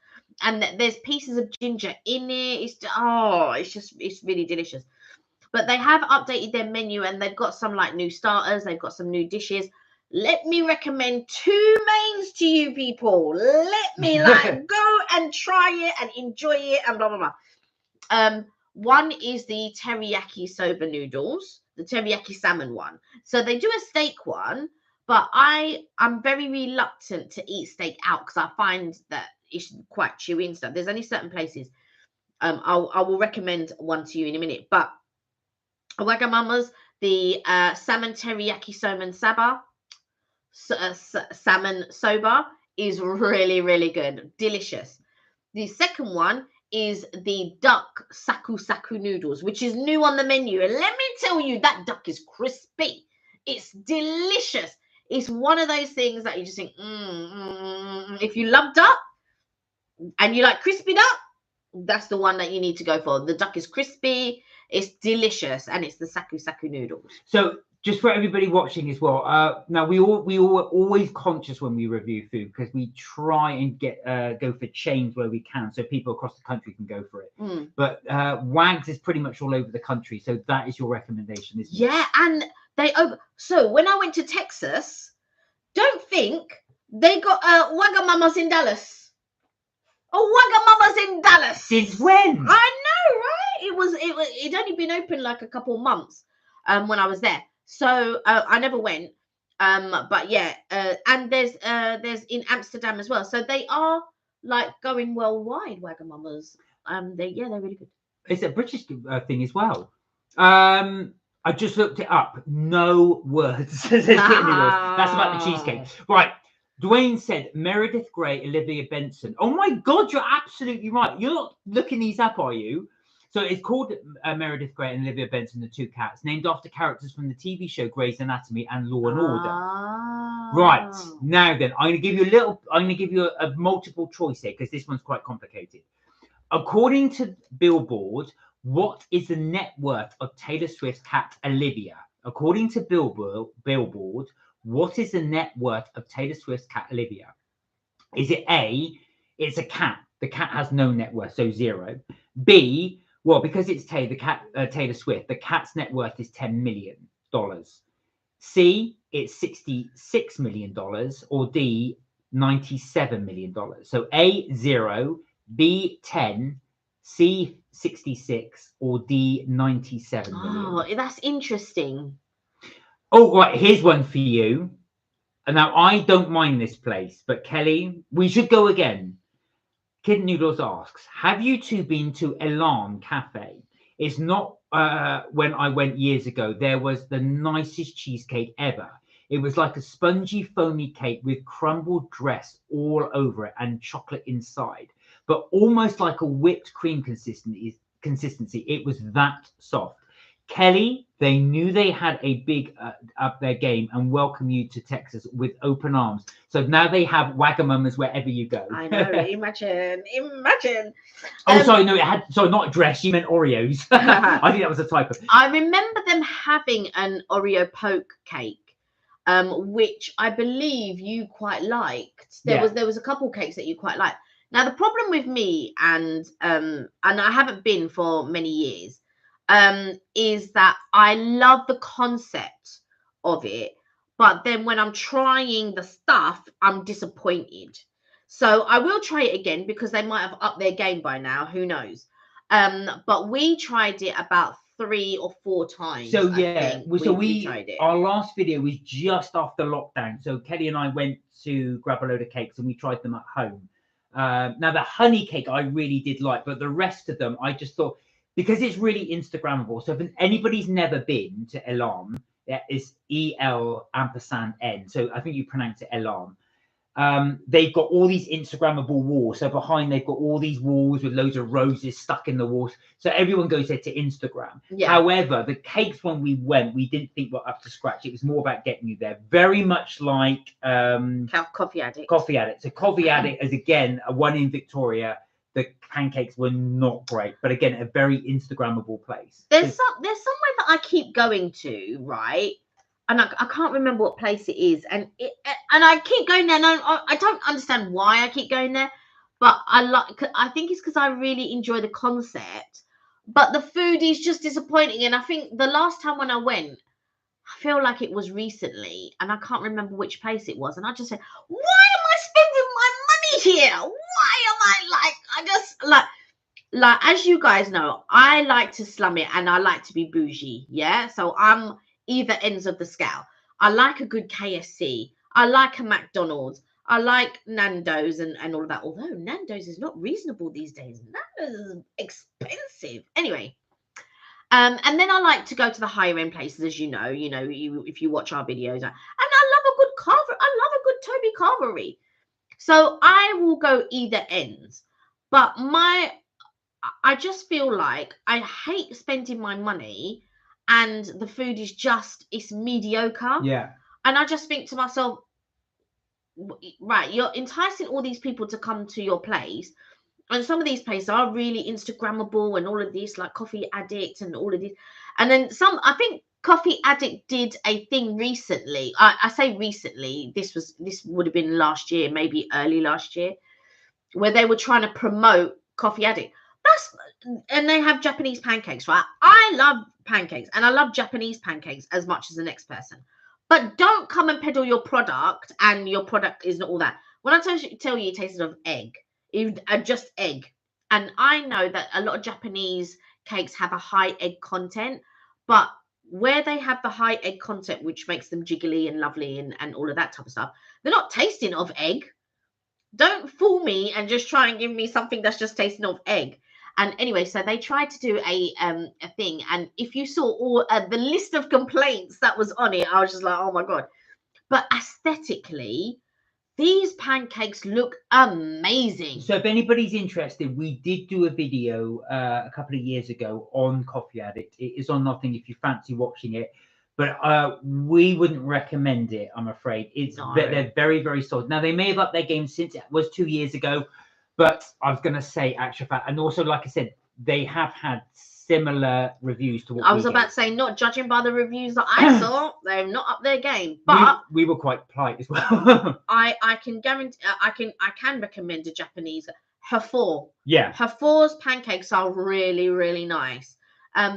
And there's pieces of ginger in it. It's really delicious. But they have updated their menu, and they've got some like new starters. They've got some new dishes. Let me recommend 2 mains to you people. Let me go and try it and enjoy it and blah, blah, blah. One is the teriyaki soba noodles, the teriyaki salmon one. So they do a steak one, but I'm very reluctant to eat steak out because I find that it's quite chewy and stuff. There's only certain places. I will recommend one to you in a minute. But Wagamama's, the salmon teriyaki salmon soba is really, really good. Delicious. The second one is the duck saku noodles, which is new on the menu. And let me tell you, that duck is crispy. It's delicious. It's one of those things that you just think, if you love duck and you like crispy duck, that's the one that you need to go for. The duck is crispy. It's delicious, and it's the saku noodles. So just for everybody watching as well. Now we all always conscious when we review food because we try and get go for chains where we can, so people across the country can go for it. But Wags is pretty much all over the country, so that is your recommendation, isn't it? Yeah, and so when I went to Texas, don't think they got Wagamamas in Dallas. Wagamamas in Dallas. Since when? I know, right? It'd only been open like a couple of months when I was there. So I never went. But yeah, and there's in Amsterdam as well. So they are like going worldwide, Wagamamas. They're really good. It's a British thing as well. I just looked it up. No words. That's about the cheesecake. Right. Dwayne said Meredith Grey, Olivia Benson. Oh my God, you're absolutely right. You're not looking these up, are you? So it's called Meredith Grey and Olivia Benson, the two cats, named after characters from the TV show Grey's Anatomy and Law and Order. Right. Now then, I'm going to give you a multiple choice here because this one's quite complicated. According to Billboard, what is the net worth of Taylor Swift's cat Olivia? According to Billboard, what is the net worth of Taylor Swift's cat Olivia? Is it A, it's a cat. The cat has no net worth, so 0. B, well, because it's Taylor Swift, the cat's net worth is $10 million. C, it's $66 million. Or D, $97 million. So A, 0, B, 10, C, 66, or D, 97 million. Oh, that's interesting. Oh, right, here's one for you. And now I don't mind this place, but Kelly, we should go again. Kid Noodles asks, have you two been to Elan Cafe? It's not when I went years ago. There was the nicest cheesecake ever. It was like a spongy, foamy cake with crumbled dress all over it and chocolate inside, but almost like a whipped cream consistency. It was that soft. Kelly, they knew they had a big up their game and welcome you to Texas with open arms. So now they have Wagamamas wherever you go. I know, imagine. Oh, sorry, no, not dress. You meant Oreos. I think that was a typo. I remember them having an Oreo poke cake, which I believe you quite liked. There was a couple cakes that you quite liked. Now the problem with me and I haven't been for many years. Is that I love the concept of it, but then when I'm trying the stuff, I'm disappointed. So I will try it again because they might have upped their game by now. Who knows? But we tried it about 3 or 4 times. So yeah, we tried it. Our last video was just after lockdown. So Kelly and I went to grab a load of cakes and we tried them at home. Now the honey cake I really did like, but the rest of them I just thought, because it's really Instagrammable. So if anybody's never been to Elan, that is EL&N. So I think you pronounce it Elan. They've got all these Instagrammable walls. So behind they've got all these walls with loads of roses stuck in the walls. So everyone goes there to Instagram. Yeah. However, the cakes when we went, we didn't think were up to scratch. It was more about getting you there. Very much like Coffee Addict. Coffee Addict. So Coffee Addict is again a one in Victoria. The pancakes were not great, but again, a very Instagrammable place. There's somewhere that I keep going to, right? And I can't remember what place it is, and I keep going there. And I don't understand why I keep going there, but I think it's because I really enjoy the concept, but the food is just disappointing. And I think the last time when I went, I feel like it was recently, and I can't remember which place it was, and I just said, why am I spending my money here? Why am I like as you guys know, I like to slum it and I like to be bougie, yeah? So I'm either ends of the scale. I like a good KFC. I like a McDonald's. I like Nando's and all of that. Although Nando's is not reasonable these days. Nando's is expensive. Anyway, and then I like to go to the higher end places, as you know, if you watch our videos. And I love a good carver. I love a good Toby Carvery. So I will go either ends. But I just feel like I hate spending my money and the food is it's mediocre. Yeah. And I just think to myself, right, you're enticing all these people to come to your place. And some of these places are really Instagrammable and all of this, like Coffee Addict and all of this. And then I think Coffee Addict did a thing recently. I say recently. This would have been last year, maybe early last year, where they were trying to promote Coffee Addict. And they have Japanese pancakes, right? I love pancakes, and I love Japanese pancakes as much as the next person. But don't come and peddle your product, and your product is not all that. When I tell you it tasted of egg, just egg, and I know that a lot of Japanese cakes have a high egg content, but where they have the high egg content, which makes them jiggly and lovely and all of that type of stuff, they're not tasting of egg. Don't fool me and just try and give me something that's just tasting of egg. And anyway, so they tried to do a thing, and if you saw all the list of complaints that was on it, I was just like, oh my god. But aesthetically, these pancakes look amazing. So if anybody's interested, we did do a video a couple of years ago on Coffee Addict. It is on nothing if you fancy watching it, but we wouldn't recommend it, I'm afraid. They're very, very solid. Now, they may have upped their game since it was 2 years ago, but I was going to say actual fact. And also, like I said, they have had similar reviews to what I was about to say, not judging by the reviews that I saw, they've not upped their game. But we were quite polite as well. I can guarantee I can recommend a Japanese Herrrrs. Yeah. Herrrrs pancakes are really, really nice.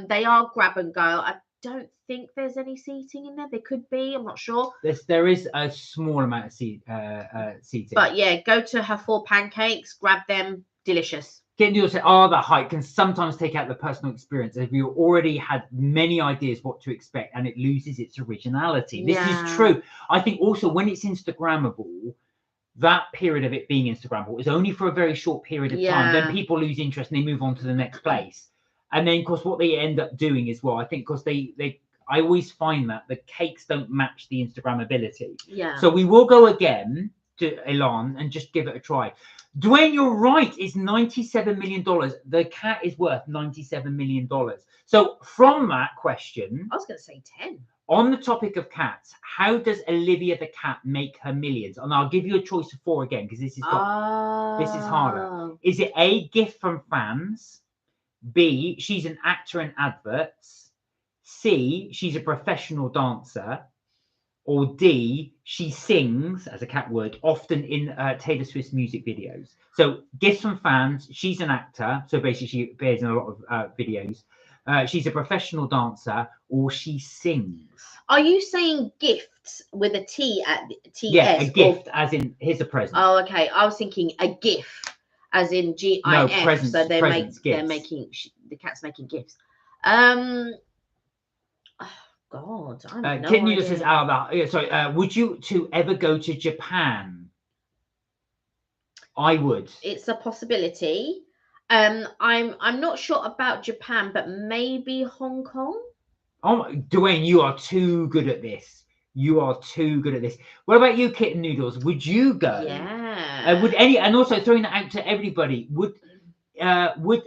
They are grab and go. I don't think there's any seating in there. There could be, I'm not sure. There is a small amount of seating. But yeah, go to Herrrrs pancakes, grab them, delicious. Getting you say, the hype can sometimes take out the personal experience if you already had many ideas what to expect and it loses its originality. This is true. I think also when it's Instagrammable, that period of it being Instagrammable is only for a very short period of time. Then people lose interest and they move on to the next place. And then, of course, what they end up doing as well, I think, because I always find that the cakes don't match the Instagrammability. Yeah. So we will go again to Elan and just give it a try. Dwayne, you're right. It's $97 million. The cat is worth $97 million. So from that question, I was going to say 10. On the topic of cats, how does Olivia the cat make her millions? And I'll give you a choice of 4 again because this is harder. Is it A, gift from fans? B, she's an actor in adverts? C, she's a professional dancer? Or D, she sings, as a cat would, often in Taylor Swift's music videos. So gifts from fans, she's an actor. So basically she appears in a lot of videos. She's a professional dancer, or she sings. Are you saying gifts with a T at T? Yeah, a gift, as in here's a present. Oh, okay. I was thinking a GIF, as in GIF. No, presents. So they're gifts. making the cat's making gifts. God, I don't know. Kitten just says, sorry, would you two ever go to Japan? I would. It's a possibility. I'm not sure about Japan, but maybe Hong Kong. Oh, Dwayne, you are too good at this. You are too good at this. What about you, Kitten Noodles? Would you go? Yeah. And also throwing that out to everybody, would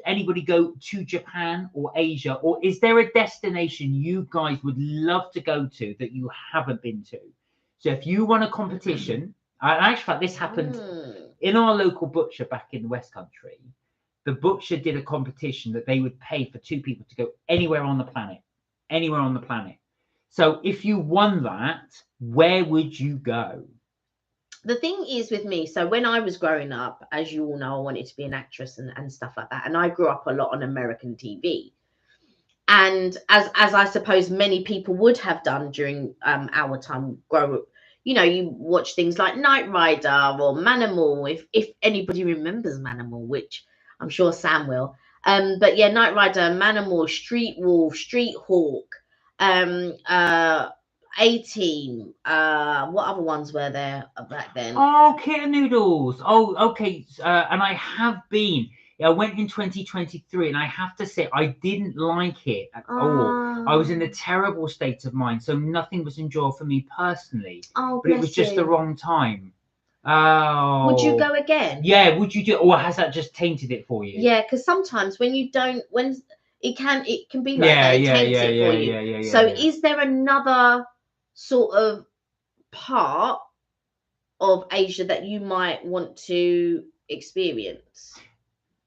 anybody go to Japan or Asia, or is there a destination you guys would love to go to that you haven't been to? So if you won a competition, actually this happened in our local butcher back in the West Country. The butcher did a competition that they would pay for 2 people to go anywhere on the planet. So if you won that, where would you go? The thing is with me, so when I was growing up, as you all know, I wanted to be an actress and stuff like that. And I grew up a lot on American TV. And as I suppose many people would have done during our time grow up, you know, you watch things like Knight Rider or Manimal, if anybody remembers Manimal, which I'm sure Sam will. But yeah, Knight Rider, Manimal, Street Wolf, Street Hawk, A-Team. What other ones were there back then? Oh, Kitten Noodles. Oh, okay. And I have been. I went in 2023, and I have to say I didn't like it at all. I was in a terrible state of mind, so nothing was enjoyable for me personally. Oh, but it was just the wrong time. Oh. Would you go again? Yeah, would you do? Or has that just tainted it for you? Yeah, because sometimes when you don't, when it can be like that. It taints it for you. So is there another sort of part of Asia that you might want to experience?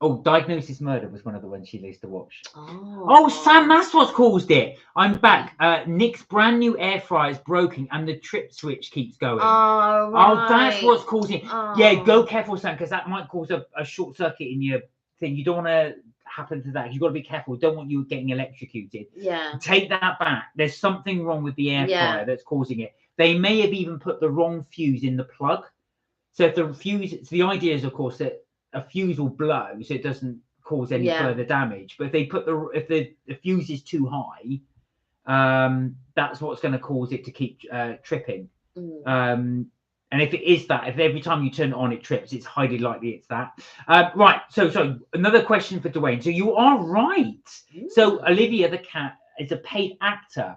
Oh, Diagnosis Murder was one of the ones she used to watch. Oh, Oh, Sam, that's what's caused it. I'm back. Nick's brand new air fryer is broken and the trip switch keeps going. Oh, right. Oh, that's what's causing it. Oh. Yeah, go careful, Sam, because that might cause a short circuit in your thing. You don't want to happen to that. You've got to be careful. Don't want you getting electrocuted. Yeah. Take that back. There's something wrong with the air Yeah. fryer that's causing it. They may have even put the wrong fuse in the plug. So if the fuse, so the idea is, of course, that a fuse will blow so it doesn't cause any further damage. But if they put if the fuse is too high, that's what's going to cause it to keep tripping. And if it is that, if every time you turn it on it trips, it's highly likely it's that. Right. So another question for Dwayne. So you are right. So Olivia the cat is a paid actor.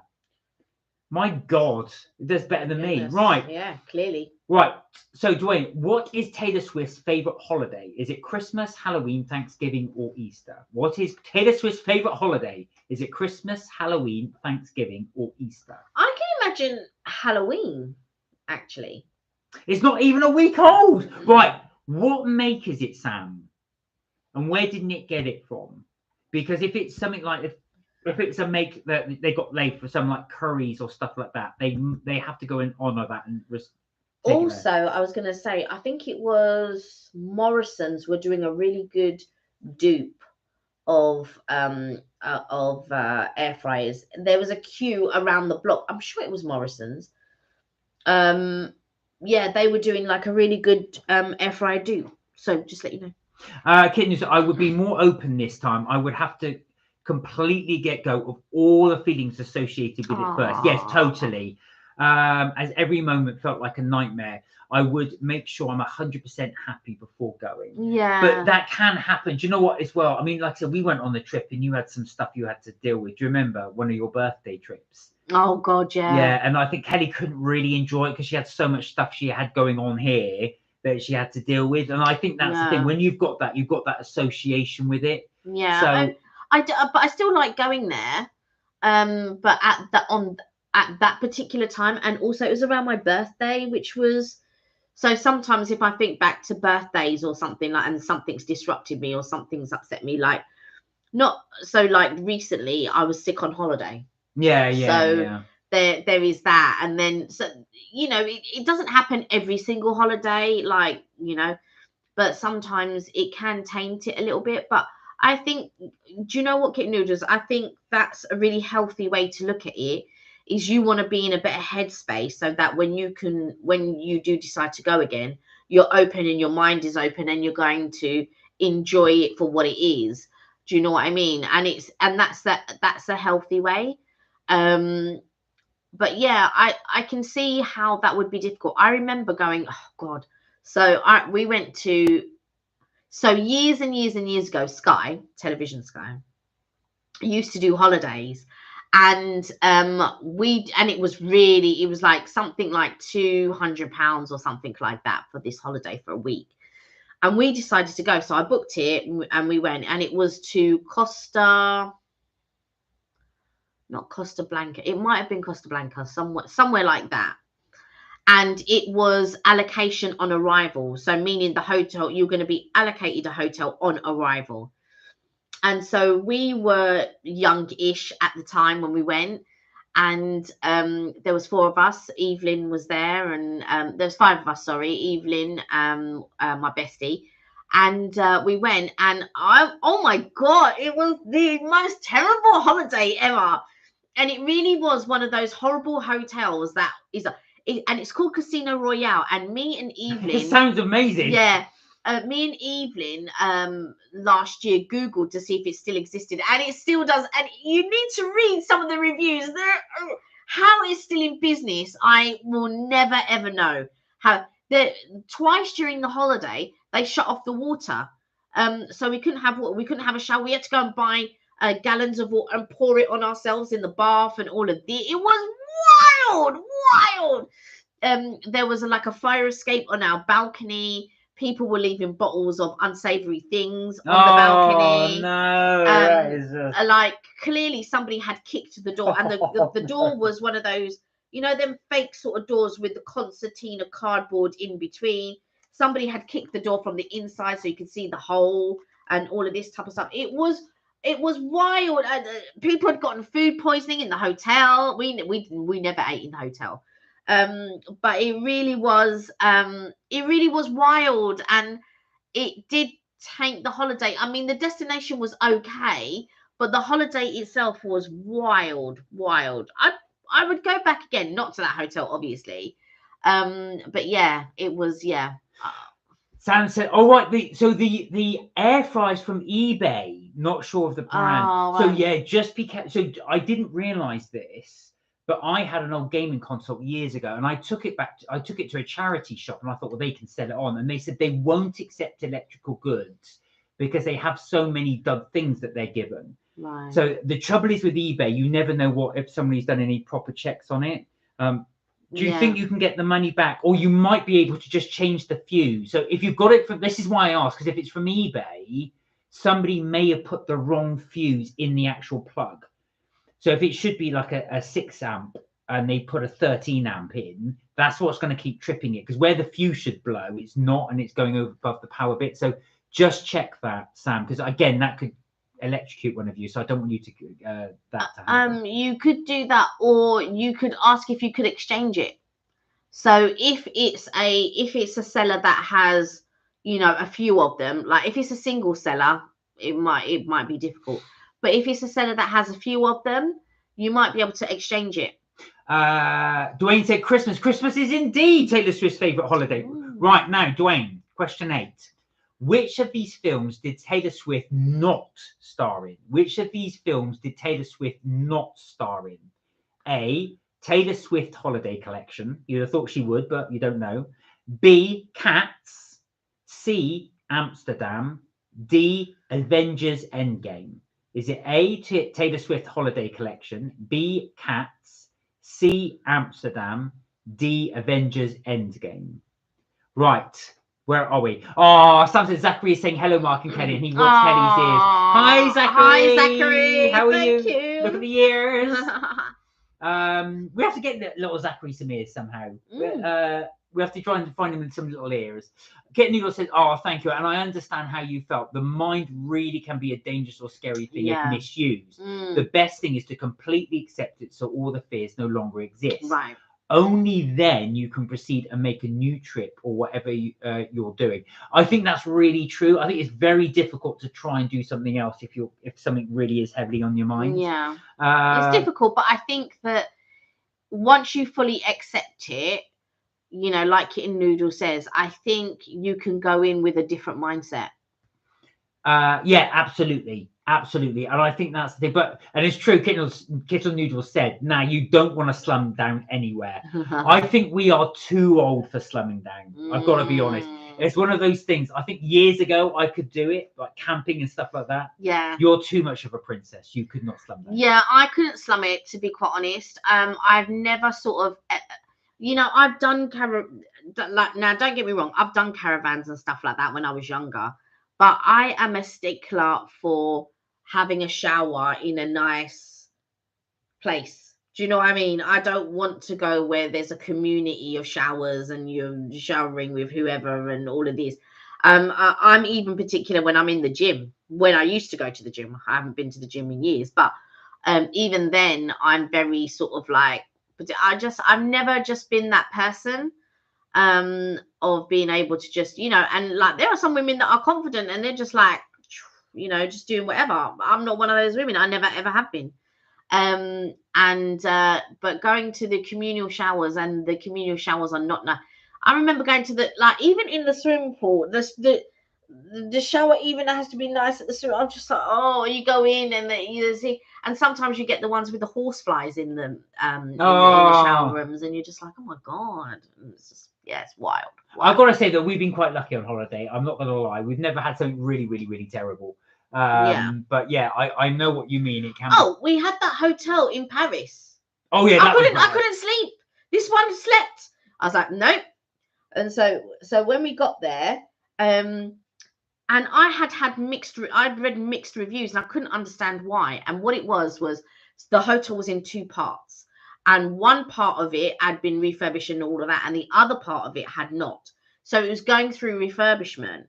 My God, it does better than me. Right. Yeah, clearly. Right. So Dwayne, what is Taylor Swift's favorite holiday? Is it Christmas, Halloween, Thanksgiving, or Easter? What is Taylor Swift's favorite holiday? Is it Christmas, Halloween, Thanksgiving, or Easter? I can imagine Halloween, actually. It's not even a week old. Right. What make is it, Sam? And where did Nick get it from? Because if it's something like if it's a make that they got laid for some like curries or stuff like that, they have to go and honor that and also, I was going to say, I think it was Morrison's were doing a really good dupe of air fryers. There was a queue around the block. I'm sure it was Morrison's. Yeah, they were doing like a really good air fryer dupe. So just let you know. Kittens, I would be more open this time. I would have to completely get go of all the feelings associated with it first. Yes, totally. As every moment felt like a nightmare, I would make sure I'm 100% happy before going. Yeah. But that can happen. Do you know what as well? I mean, like I said, we went on the trip and you had some stuff you had to deal with. Do you remember one of your birthday trips? Oh, God, yeah. Yeah, and I think Kelly couldn't really enjoy it because she had so much stuff she had going on here that she had to deal with. And I think that's the thing. When you've got that association with it. Yeah. So, but I still like going there. But at that particular time, and also it was around my birthday, which was so sometimes if I think back to birthdays or something like, and something's disrupted me or something's upset me, like not so like recently I was sick on holiday. So there is that. And then, so, you know, it doesn't happen every single holiday, like, you know, but sometimes it can taint it a little bit. But I think, do you know what, Kit Noodles? I think that's a really healthy way to look at it, is you want to be in a better headspace so that when you do decide to go again, you're open and your mind is open and you're going to enjoy it for what it is. Do you know what I mean? And that's a healthy way. But yeah, I can see how that would be difficult. I remember going, oh God. So we went to, so years and years and years ago, Sky, Television Sky, used to do holidays. And it was like something like £200 or something like that for this holiday for a week. And we decided to go. So I booked it and we went, and it was to not Costa Blanca. It might have been Costa Blanca, somewhere like that. And it was allocation on arrival. So meaning the hotel, you're going to be allocated a hotel on arrival. And so we were young-ish at the time when we went. And there was 4 of us. Evelyn was there, and there was 5 of us, sorry. Evelyn, my bestie. And we went, and oh my God, it was the most terrible holiday ever. And it really was one of those horrible hotels that is, and it's called Casino Royale. And me and Evelyn. It sounds amazing. Yeah. Me and Evelyn last year Googled to see if it still existed, and it still does. And you need to read some of the reviews. How it's still in business, I will never ever know. How twice during the holiday they shut off the water, so we couldn't have water. We couldn't have a shower. We had to go and buy gallons of water and pour it on ourselves in the bath and all of that. It was wild. There was like a fire escape on our balcony. People were leaving bottles of unsavory things on the balcony. No, like clearly somebody had kicked the door, and the door was one of those, you know, them fake sort of doors with the concertina cardboard in between. Somebody had kicked the door from the inside so you could see the hole. and all of this type of stuff. It was wild. People had gotten food poisoning in the hotel. We never ate in the hotel, but it really was wild, and it did tank the holiday. I mean, the destination was okay, but the holiday itself was wild. I would go back again, not to that hotel, obviously. But yeah, it was, yeah. Sam said, "Oh right, the air fryers from eBay. Not sure of the brand. Oh, So right. yeah, just be careful. So I didn't realize this, but I had an old gaming console years ago, and I took it to a charity shop, and I thought, well, they can sell it on, and they said they won't accept electrical goods because they have so many dud things that they're given. Right. So the trouble is with eBay, you never know if somebody's done any proper checks on it. Do you think you can get the money back, or you might be able to just change the fuse? So if you've got it from, this is why I ask, because if it's from eBay, somebody may have put the wrong fuse in the actual plug. So if it should be like a 6 amp and they put a 13 amp in, that's what's going to keep tripping it, because where the fuse should blow, it's not, and it's going over above the power bit. So just check that, Sam, because again, that could electrocute one of you, so I don't want you to that to happen. You could do that, or you could ask if you could exchange it. So if it's a seller that has, a few of them, like if it's a single seller, it might be difficult. But if it's a seller that has a few of them, you might be able to exchange it. Dwayne said Christmas. Christmas is indeed Taylor Swift's favorite holiday. Right now, Dwayne, question 8. Which of these films did Taylor Swift not star in? Which of these films did Taylor Swift not star in? A, Taylor Swift Holiday Collection. You'd have thought she would, but you don't know. B, Cats. C, Amsterdam. D, Avengers Endgame. Is it A, Taylor Swift Holiday Collection, B, Cats, C, Amsterdam, D, Avengers Endgame? Right. Where are we? Oh, something. Zachary is saying hello, Mark and Kelly, and he wants Kelly's ears. Hi, Zachary. Hi, Zachary. How are Thank you? you. Look at the ears. We have to get little Zachary some ears somehow. We have to try and find him some little ears. Kit Noodle says, "Oh, thank you, and I understand how you felt. The mind really can be a dangerous or scary thing if misused. The best thing is to completely accept it, so all the fears no longer exist. Right. Only then you can proceed and make a new trip or whatever you're doing." I think that's really true. I think it's very difficult to try and do something else if something really is heavily on your mind. Yeah, it's difficult, but I think that once you fully accept it, like Kitten Noodle says, I think you can go in with a different mindset. Yeah, absolutely. And I think that's the thing. And it's true, Kitten Noodle said, now you don't want to slum down anywhere. I think we are too old for slumming down. I've got to be honest. It's one of those things. I think years ago I could do it, like camping and stuff like that. Yeah. You're too much of a princess. You could not slum down. Yeah, I couldn't slum it, to be quite honest. I've never sort of, I've done now, don't get me wrong, I've done caravans and stuff like that when I was younger, but I am a stickler for having a shower in a nice place. Do you know what I mean? I don't want to go where there's a community of showers and you're showering with whoever and all of this. I'm even particular when I'm in the gym. When I used to go to the gym, I haven't been to the gym in years, but even then, I'm very sort of like, I've never just been that person of being able to just, and like there are some women that are confident and they're just like, just doing whatever. I'm not one of those women. I never ever have been. But going to the communal showers, and the communal showers are not nice. I remember going to even in the swimming pool, the shower even has to be nice at the swim. I'm just like, oh, you go in and you see, and sometimes you get the ones with the horse flies in them in the shower rooms, and you're just like, oh my god, it's just, it's wild. I've got to say that we've been quite lucky on holiday. I'm not going to lie, we've never had something really, really, really terrible. But yeah, I know what you mean. It can. We had that hotel in Paris. Oh yeah, I couldn't sleep. This one slept. I was like, nope. And so when we got there, and I'd read mixed reviews, and I couldn't understand why. And what it was the hotel was in 2 parts, and one part of it had been refurbished and all of that, and the other part of it had not. So it was going through refurbishment.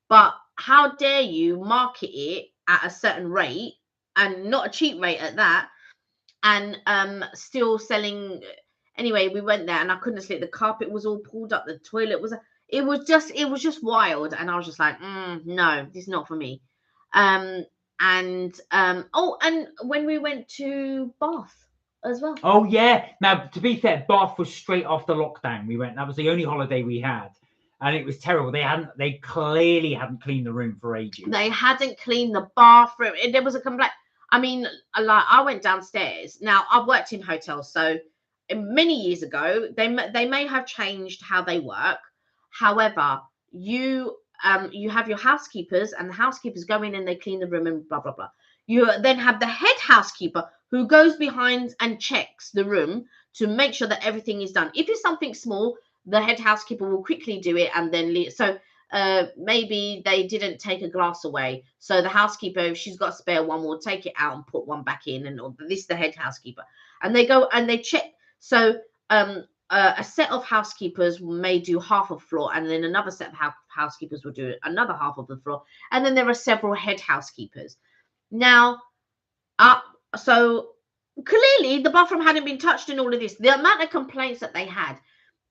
But how dare you market it at a certain rate, and not a cheap rate at that, and still selling. Anyway, we went there and I couldn't sleep. The carpet was all pulled up, the toilet was, it was just wild, and I was just like, no, this is not for me. Oh, and when we went to Bath as well. Oh yeah. Now, to be fair, Bath was straight after lockdown. We went. That was the only holiday we had, and it was terrible. They clearly hadn't cleaned the room for ages. They hadn't cleaned the bathroom. There was a complaint. I mean, like, I went downstairs. Now, I've worked in hotels, so many years ago, they may have changed how they work. However, you have your housekeepers, and the housekeepers go in and they clean the room and blah blah blah. You then have the head housekeeper who goes behind and checks the room to make sure that everything is done. If it's something small, the head housekeeper will quickly do it and then leave. So maybe they didn't take a glass away, so the housekeeper, if she's got a spare one, will take it out and put one back in, and this is the head housekeeper, and they go and they check. So a set of housekeepers may do half of the floor, and then another set of housekeepers will do another half of the floor, and then there are several head housekeepers. Now, so clearly the bathroom hadn't been touched in all of this. The amount of complaints that they had.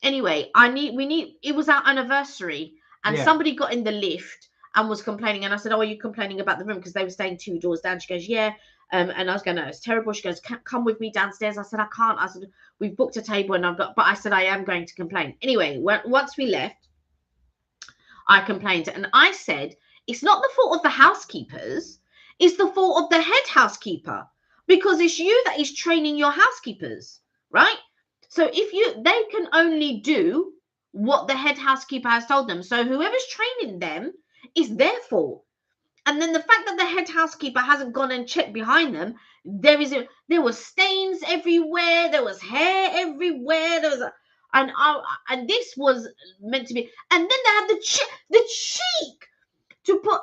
Anyway, it was our anniversary, and somebody got in the lift and was complaining, and I said, "Oh, are you complaining about the room?" Because they were staying 2 doors down. She goes, "Yeah." And I was going, "No, it's terrible." She goes, "Come with me downstairs." I said, "I can't." I said, "We've booked a table and but I said, I am going to complain." Anyway, once we left, I complained, and I said, it's not the fault of the housekeepers. It's the fault of the head housekeeper, because it's you that is training your housekeepers, right? So they can only do what the head housekeeper has told them. So whoever's training them is their fault. And then the fact that the head housekeeper hasn't gone and checked behind them, there were stains everywhere, there was hair everywhere, and this was meant to be. And then they had the cheek to put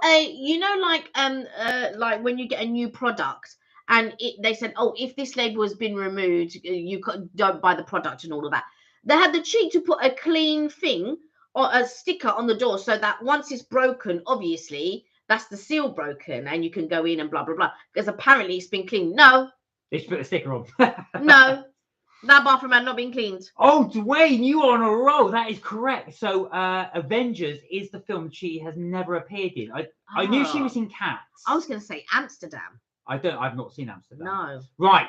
like when you get a new product, and they said, "Oh, if this label has been removed, you don't buy the product," and all of that. They had the cheek to put a clean thing or a sticker on the door, so that once it's broken, obviously that's the seal broken, and you can go in and blah blah blah, because apparently it's been cleaned. No, they should put a sticker on. No, that bathroom had not been cleaned. Oh, Dwayne, you are on a roll. That is correct. So Avengers is the film she has never appeared in. I knew she was in Cats. I was going to say Amsterdam. I've not seen Amsterdam. No. Right.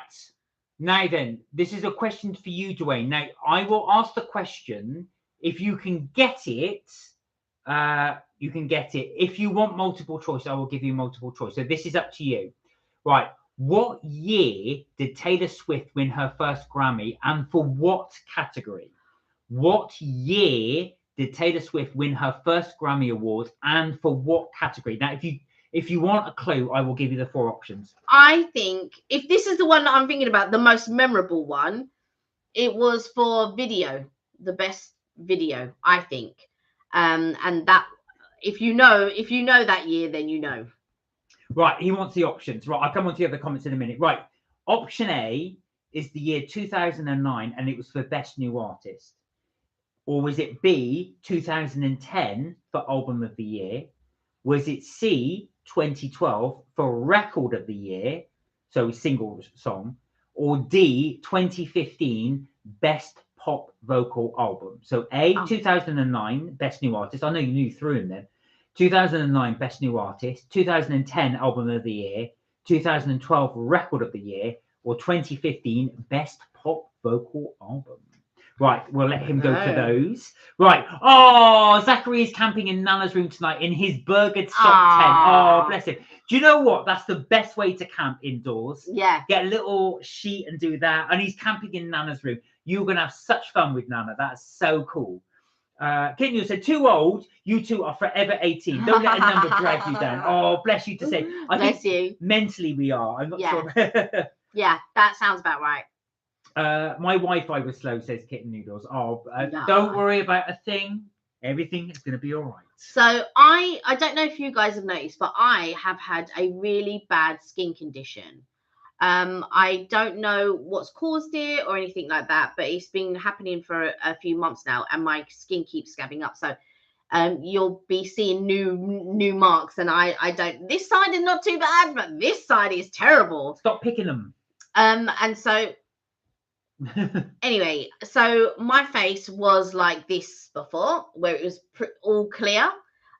Now then, this is a question for you, Dwayne. Now, I will ask the question. If you can get it, you can get it. If you want multiple choice, I will give you multiple choice. So this is up to you. Right. What year did Taylor Swift win her first Grammy, and for what category? What year did Taylor Swift win her first Grammy Award, and for what category? Now, if you want a clue, I will give you the 4 options. I think if this is the one that I'm thinking about, the most memorable one, it was for video, the best video, I think. And that, if you know that year, then you know. Right, he wants the options. Right, I'll come on to the other comments in a minute. Right, option A is the year 2009, and it was for Best New Artist. Or was it B, 2010 for Album of the Year? Was it C, 2012 for Record of the Year, so single song? Or D, 2015 Best Pop Vocal Album? So A, 2009 Best New Artist. I know you knew through him then. 2009 Best New Artist, 2010 Album of the Year, 2012 Record of the Year, or 2015 Best Pop Vocal Album. Right, we'll let him go for those. Right. Oh, Zachary is camping in Nana's room tonight in his burgered sock tent. Oh, bless him. Do you know what? That's the best way to camp indoors. Yeah. Get a little sheet and do that. And he's camping in Nana's room. You're going to have such fun with Nana. That's so cool. Kitten, you said too old. You two are forever 18. Don't let a number drag you down. Oh, bless you to say. I bless think you. Mentally we are. I'm not sure. Yeah, that sounds about right. My Wi-Fi was slow, says Kitten Noodles. Oh, no. Don't worry about a thing. Everything is going to be all right. So I don't know if you guys have noticed, but I have had a really bad skin condition. I don't know what's caused it or anything like that, but it's been happening for a few months now, and my skin keeps scabbing up. So you'll be seeing new marks. And I don't. This side is not too bad, but this side is terrible. Stop picking them. And so anyway, so my face was like this before, where it was all clear.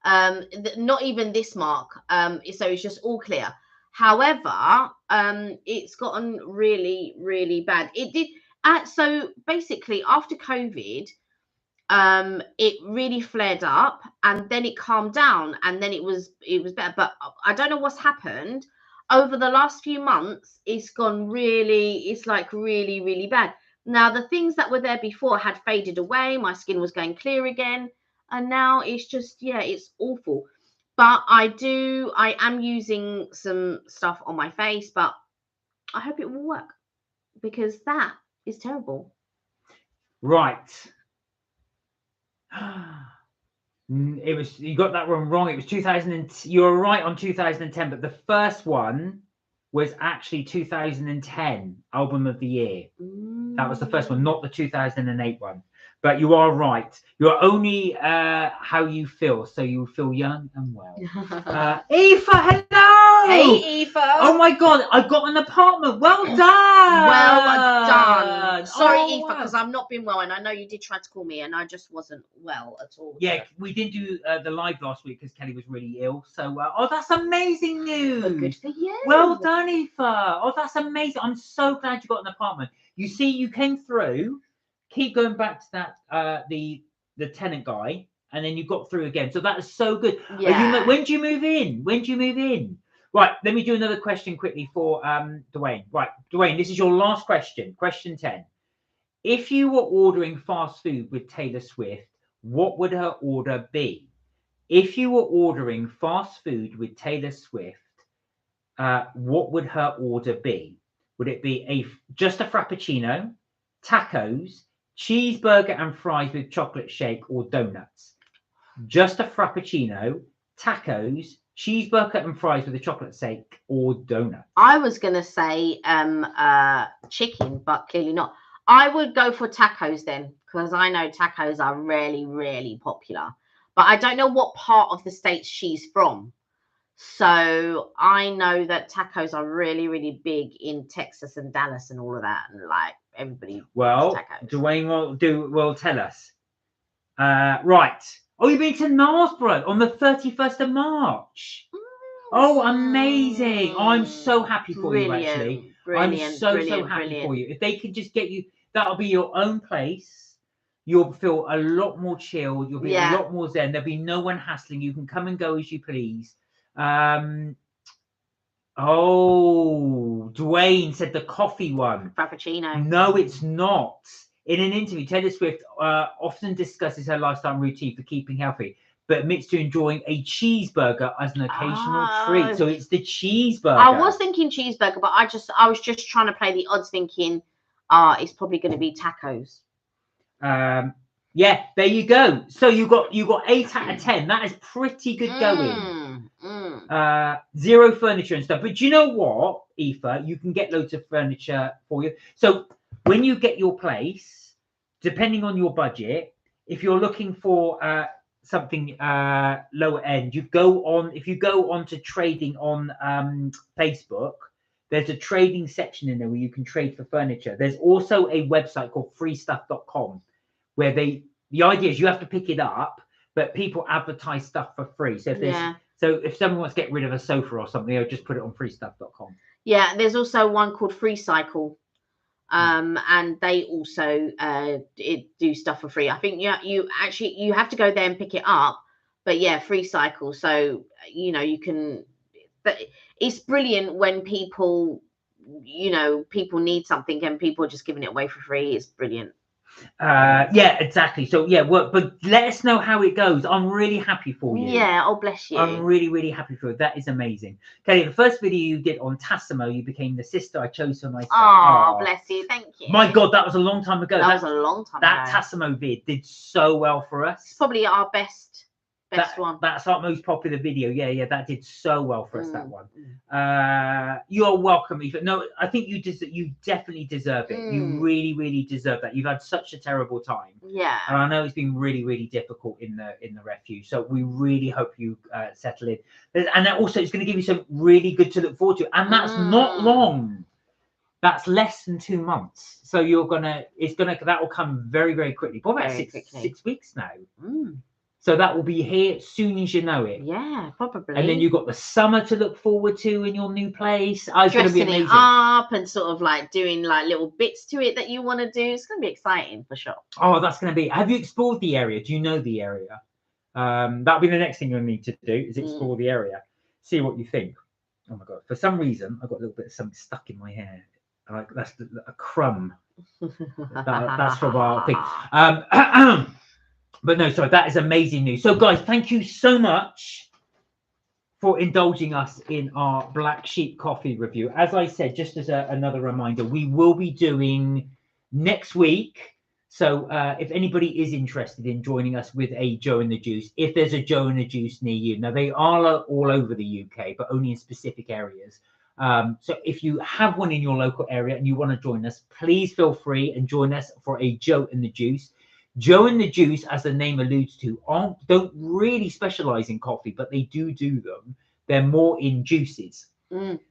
Not even this mark. So it's just all clear. However, it's gotten really, really bad. It did. So basically, after COVID, it really flared up, and then it calmed down, and then it was better. But I don't know what's happened over the last few months. It's gone really. It's like really, really bad. Now the things that were there before had faded away. My skin was going clear again, and now it's just it's awful. But I am using some stuff on my face, but I hope it will work, because that is terrible. Right. It was, you got that one wrong. It was 2000. You were right on 2010, but the first one was actually 2010 album of the year. That was the first one, not the 2008 one. But you are right. You're only how you feel, so you feel young and well. Aoife, hello. Hey, Aoife. Oh my God, I got an apartment. Well done. Well done. Sorry, Oh, Aoife, because I've not been well, and I know you did try to call me, and I just wasn't well at all. Yeah, we didn't do the live last week because Kelly was really ill. So, oh, that's amazing news. But good for you. Well done, Aoife. Oh, that's amazing. I'm so glad you got an apartment. You see, you came through. Keep going back to that the tenant guy, and then you got through again. So that is so good. Yeah. When do you move in? When do you move in? Right, let me do another question quickly for Dwayne. Right, Dwayne, this is your last question. Question 10. If you were ordering fast food with Taylor Swift, what would her order be? If you were ordering fast food with Taylor Swift, what would her order be? Would it be just a frappuccino, tacos, cheeseburger and fries with chocolate shake, or donuts? Just a frappuccino, tacos, cheeseburger and fries with a chocolate shake, or donuts? I was gonna say chicken, but clearly not. I would go for tacos then, because I know tacos are really, really popular. But I don't know what part of the States she's from. So I know that tacos are really, really big in Texas and Dallas and all of that, and like everybody. Well, tacos. Dwayne will tell us. Right. Oh, you've been to Knaresborough on the 31st of March. Oh, amazing. Oh, I'm so happy for you, actually. I'm so happy for you. If they could just get you, that'll be your own place. You'll feel a lot more chilled. You'll be a lot more zen. There'll be no one hassling. You can come and go as you please. Dwayne said the coffee one. Frappuccino. No, it's not. In an interview, Taylor Swift often discusses her lifestyle and routine for keeping healthy, but admits to enjoying a cheeseburger as an occasional treat. So it's the cheeseburger. I was thinking cheeseburger, but I was just trying to play the odds, thinking, it's probably going to be tacos. Yeah, there you go. So you got 8 out of 10. That is pretty good going. 0 furniture and stuff. But do you know what, Aoife? You can get loads of furniture for you. So when you get your place, depending on your budget, if you're looking for something lower end, if you go on to trading on Facebook, there's a trading section in there where you can trade for furniture. There's also a website called freestuff.com where the idea is you have to pick it up, but people advertise stuff for free. So if someone wants to get rid of a sofa or something, they'll just put it on freestuff.com. Yeah, there's also one called Free Cycle. And they also do stuff for free. I think you have to go there and pick it up, but yeah, Free Cycle. So you can. But it's brilliant when people need something and people are just giving it away for free. It's brilliant. Yeah, exactly. So but let us know how it goes. I'm really happy for you. Yeah, oh bless you. I'm really, really happy for you. That is amazing. Kelly, the first video you did on Tassimo, you became the sister I chose for myself. Oh, bless you. Thank you. My God, that was a long time ago. That was a long time ago. That Tassimo vid did so well for us. It's probably our best Best one. That's our most popular video. Yeah, that did so well for us, that one. You're welcome, Eva. No, I think you definitely deserve it. You really, really deserve that. You've had such a terrible time. Yeah. And I know it's been really, really difficult in the refuge. So we really hope you settle in. And that also it's going to give you some really good to look forward to. And that's not long. That's less than 2 months. So that will come very, very quickly. What about 6 weeks now? So that will be here as soon as you know it. Yeah, probably. And then you've got the summer to look forward to in your new place. It's going to be amazing. Dressing it up and sort of like doing like little bits to it that you want to do. It's going to be exciting for sure. Oh, that's going to be. Have you explored the area? Do you know the area? That'll be the next thing you'll need to do is explore the area. See what you think. Oh my God. For some reason, I've got a little bit of something stuck in my hair. Like that's a crumb. That's from our thing. But no, sorry, that is amazing news. So, guys, thank you so much for indulging us in our Black Sheep coffee review. As I said, just as another reminder, we will be doing next week. So if anybody is interested in joining us with a Joe and the Juice, if there's a Joe and the Juice near you, now they are all over the UK, but only in specific areas. So if you have one in your local area and you want to join us, please feel free and join us for a Joe and the Juice. Joe and the Juice, as the name alludes to, don't really specialize in coffee, but they do them. They're more in juices.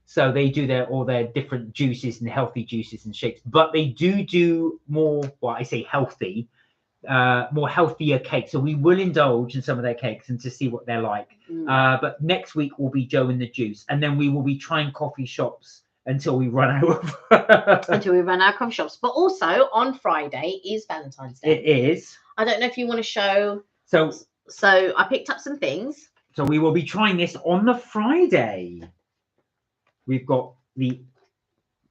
So they do their different juices and healthy juices and shakes, but they do more, well, I say healthy, more healthier cakes. So we will indulge in some of their cakes and to see what they're like. But next week will be Joe and the Juice, and then we will be trying coffee shops until we run out of coffee shops. But also on Friday is Valentine's Day. It is. I don't know if you want to show. So I picked up some things. So we will be trying this on the Friday. We've got the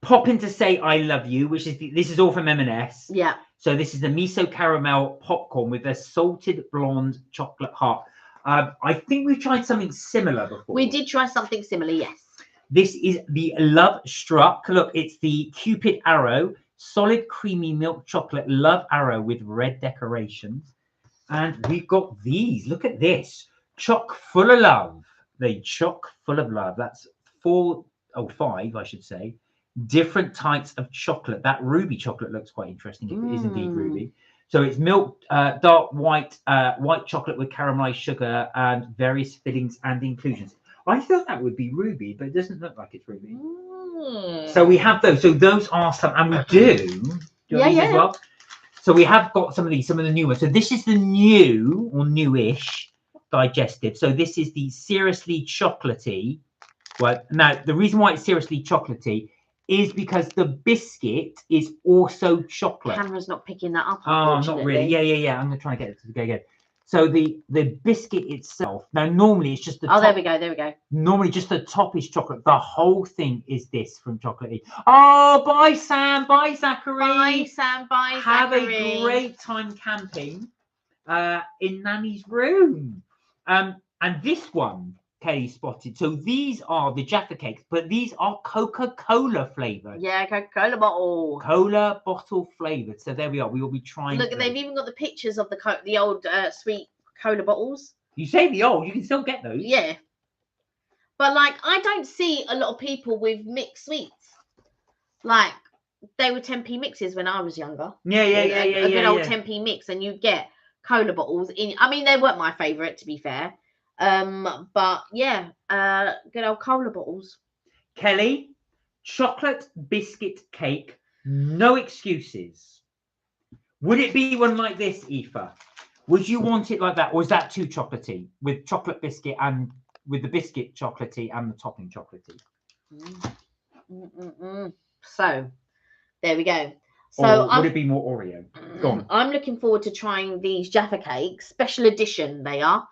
Pop In to Say I Love You, which is this is all from M&S. Yeah. So this is the miso caramel popcorn with a salted blonde chocolate heart. I think we've tried something similar before. We did try something similar, yes. This is the Love Struck. Look, it's the Cupid Arrow, solid creamy milk chocolate Love Arrow with red decorations. And we've got these. Look at this. Chock full of love. The chock full of love. That's 5, I should say. Different types of chocolate. That ruby chocolate looks quite interesting. If it is indeed ruby. So it's milk, dark white chocolate with caramelized sugar and various fillings and inclusions. I thought that would be ruby, but it doesn't look like it's ruby. So we have those. So those are some, and we do as well. So we have got some of the new ones. So this is the new or newish digestive. So this is the seriously chocolatey. Well, now the reason why it's seriously chocolatey is because the biscuit is also chocolate. Camera's not picking that up. Oh, not really. Yeah. I'm gonna try and get it to go again. So the biscuit itself. Now normally it's just the top. There we go. Normally just the top is chocolate. The whole thing is this from Chocolatey. Oh, bye Sam, bye Zachary. Bye Sam, bye Have Zachary. a great time camping in Nanny's room. And this one Kelly spotted. So these are the Jaffa cakes, but these are Coca-Cola flavored. Yeah, Coca-Cola bottle. Cola bottle flavored. So there we are. We will be trying. Look, they've even got the pictures of the old sweet cola bottles. You say the old, you can still get those. Yeah. But like, I don't see a lot of people with mixed sweets. Like, they were 10p mixes when I was younger. Yeah. A good old 10p mix, and you get cola bottles in. I mean, they weren't my favourite, to be fair. But yeah, good old cola bottles. Kelly, chocolate biscuit cake, no excuses. Would it be one like this, Aoife? Would you want it like that, or is that too chocolatey with chocolate biscuit and with the biscuit chocolatey and the topping chocolatey? So there we go. So or would it be more Oreo? Go on. I'm looking forward to trying these Jaffa cakes, special edition they are.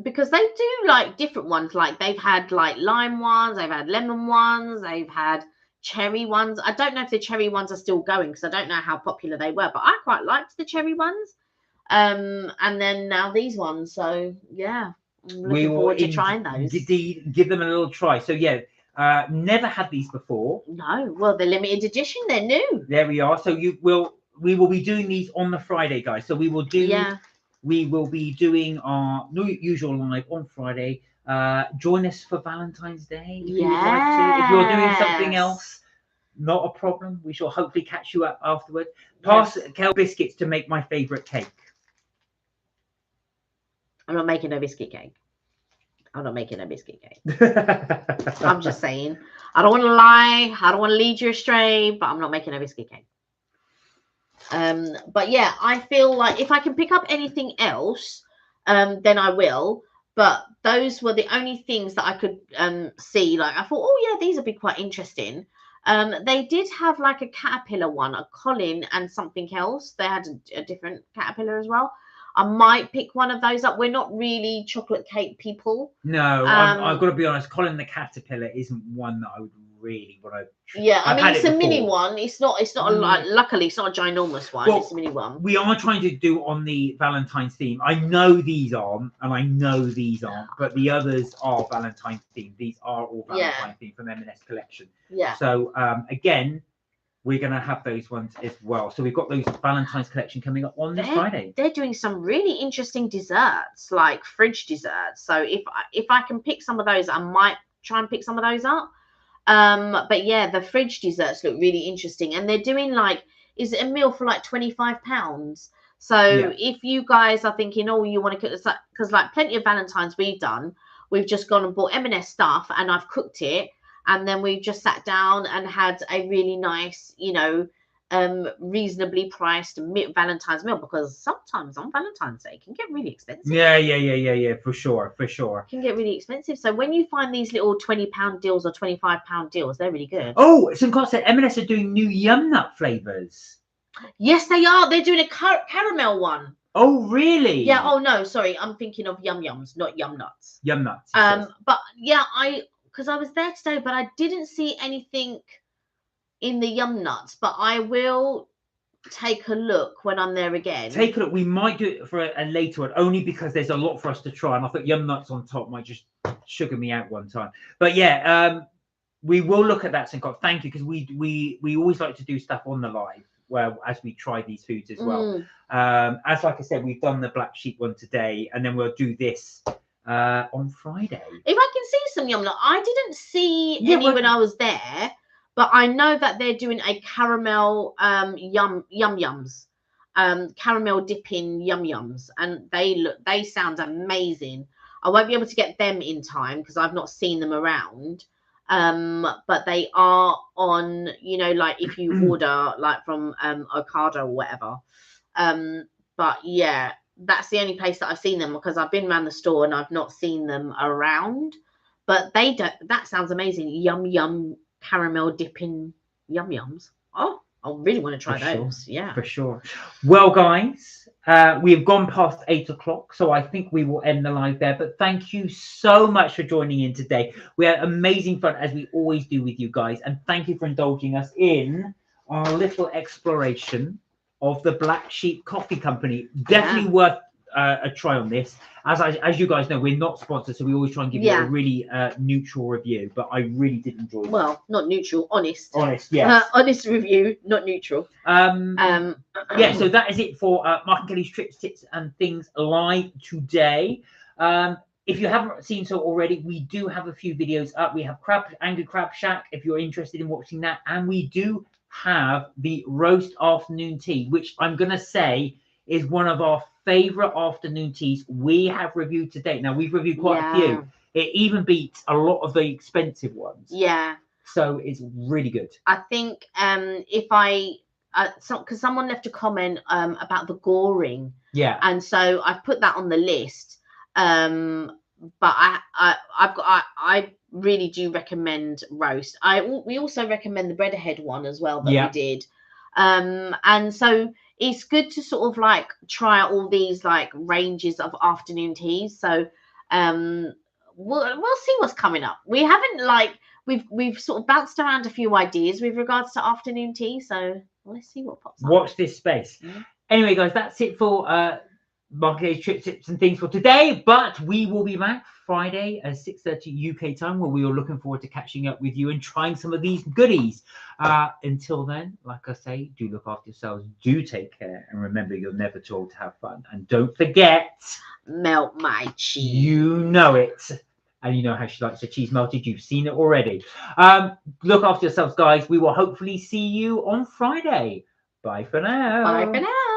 Because they do like different ones. Like they've had like lime ones, they've had lemon ones, they've had cherry ones. I don't know if the cherry ones are still going because I don't know how popular they were, but I quite liked the cherry ones. And then now these ones. So yeah, I'm looking forward to trying those. Give them a little try. So yeah, never had these before. No, well, they're limited edition, they're new. There we are. So we will be doing these on the Friday, guys. So we will do we will be doing our usual live on Friday. Join us for Valentine's Day if you would like to. If you're doing something else, not a problem. We shall hopefully catch you up afterward. Pass Kel biscuits to make my favourite cake. I'm not making no biscuit cake. I'm not making a biscuit cake. I'm just saying. I don't want to lie. I don't want to lead you astray, but I'm not making a biscuit cake. But yeah, I feel like if I can pick up anything else, then I will. But those were the only things that I could see. Like I thought, oh yeah, these would be quite interesting. They did have like a caterpillar one, a Colin, and something else. They had a different caterpillar as well. I might pick one of those up. We're not really chocolate cake people. No, I've got to be honest. Colin the caterpillar isn't one that I would really want to. Yeah, I mean it's a mini one. It's not a luckily it's not a ginormous one. Well, it's a mini one. We are trying to do on the Valentine's theme. I know these aren't, and I know these aren't, but the others are Valentine's theme. These are all Valentine's theme from M&S collection. Yeah. So again, we're going to have those ones as well. So we've got those Valentine's collection coming up on this Friday. They're doing some really interesting desserts, like fridge desserts. So if I can pick some of those, I might try and pick some of those up. But yeah, the fridge desserts look really interesting, and they're doing like, is it a meal for like £25? So if you guys are thinking, oh, you want to cook this, because like plenty of Valentine's we've done, we've just gone and bought M&S stuff, and I've cooked it. And then we've just sat down and had a really nice, you know, reasonably priced Valentine's meal, because sometimes on Valentine's Day it can get really expensive. Yeah, for sure. It can get really expensive. So when you find these little £20 deals or £25 deals, they're really good. Oh, some concept. M&S are doing new yum nut flavors. Yes, they are. They're doing a caramel one. Oh, really? Yeah. Oh no, sorry. I'm thinking of Yum Yums, not Yum Nuts. Yum Nuts. But yeah, because I was there today, but I didn't see anything in the Yum Nuts, but I will take a look when I'm there again. Take a look. We might do it for a later one, only because there's a lot for us to try, and I thought Yum Nuts on top might just sugar me out one time. But yeah, we will look at that, Sinclair. Thank you, because we always like to do stuff on the live, well, as we try these foods as well. As like I said, we've done the black sheep one today, and then we'll do this on Friday. If I can see some Yum Nuts, I didn't see any when I was there. But I know that they're doing a caramel yum-yums, caramel dipping yum-yums, and they sound amazing. I won't be able to get them in time because I've not seen them around. But they are on, you know, like if you order like from Ocado or whatever. But yeah, that's the only place that I've seen them, because I've been around the store and I've not seen them around. But they don't. That sounds amazing. Yum caramel dipping yum-yums. Oh, I really want to try those. Yeah, for sure. Well, guys, we have gone past 8 o'clock, so I think we will end the live there. But thank you so much for joining in today. We had amazing fun, as we always do with you guys, and thank you for indulging us in our little exploration of the Black Sheep Coffee Company. Definitely worth a try on this. As you guys know, we're not sponsored, so we always try and give you a really neutral review, but I really did enjoy it. Well, not neutral, honest, yes. Honest review, not neutral. Yeah, so that is it for Mark and Kelly's Trips, Tips and Things live today. If you haven't seen so already, we do have a few videos up. We have Angry Crab Shack if you're interested in watching that, and we do have the roast afternoon tea, which I'm gonna say is one of our favorite afternoon teas we have reviewed to date. Now, we've reviewed quite a few. It even beats a lot of the expensive ones. Yeah. So it's really good. I think if I, because someone left a comment about the goring. Yeah. And so I've put that on the list. But I really do recommend roast. We also recommend the bread ahead one as well that we did. And so it's good to sort of like try all these like ranges of afternoon teas. So we'll see what's coming up. We haven't we've sort of bounced around a few ideas with regards to afternoon tea. So let's see what pops up. Watch this space. Anyway, guys, that's it for market trip tips and things for today, but we will be back Friday at 6:30 UK time, where we are looking forward to catching up with you and trying some of these goodies. Until then, like I say, do look after yourselves, do take care, and remember, you're never too old to have fun. And don't forget, melt my cheese. You know it. And you know how she likes her cheese melted. You've seen it already. Look after yourselves, guys. We will hopefully see you on Friday. Bye for now. Bye for now.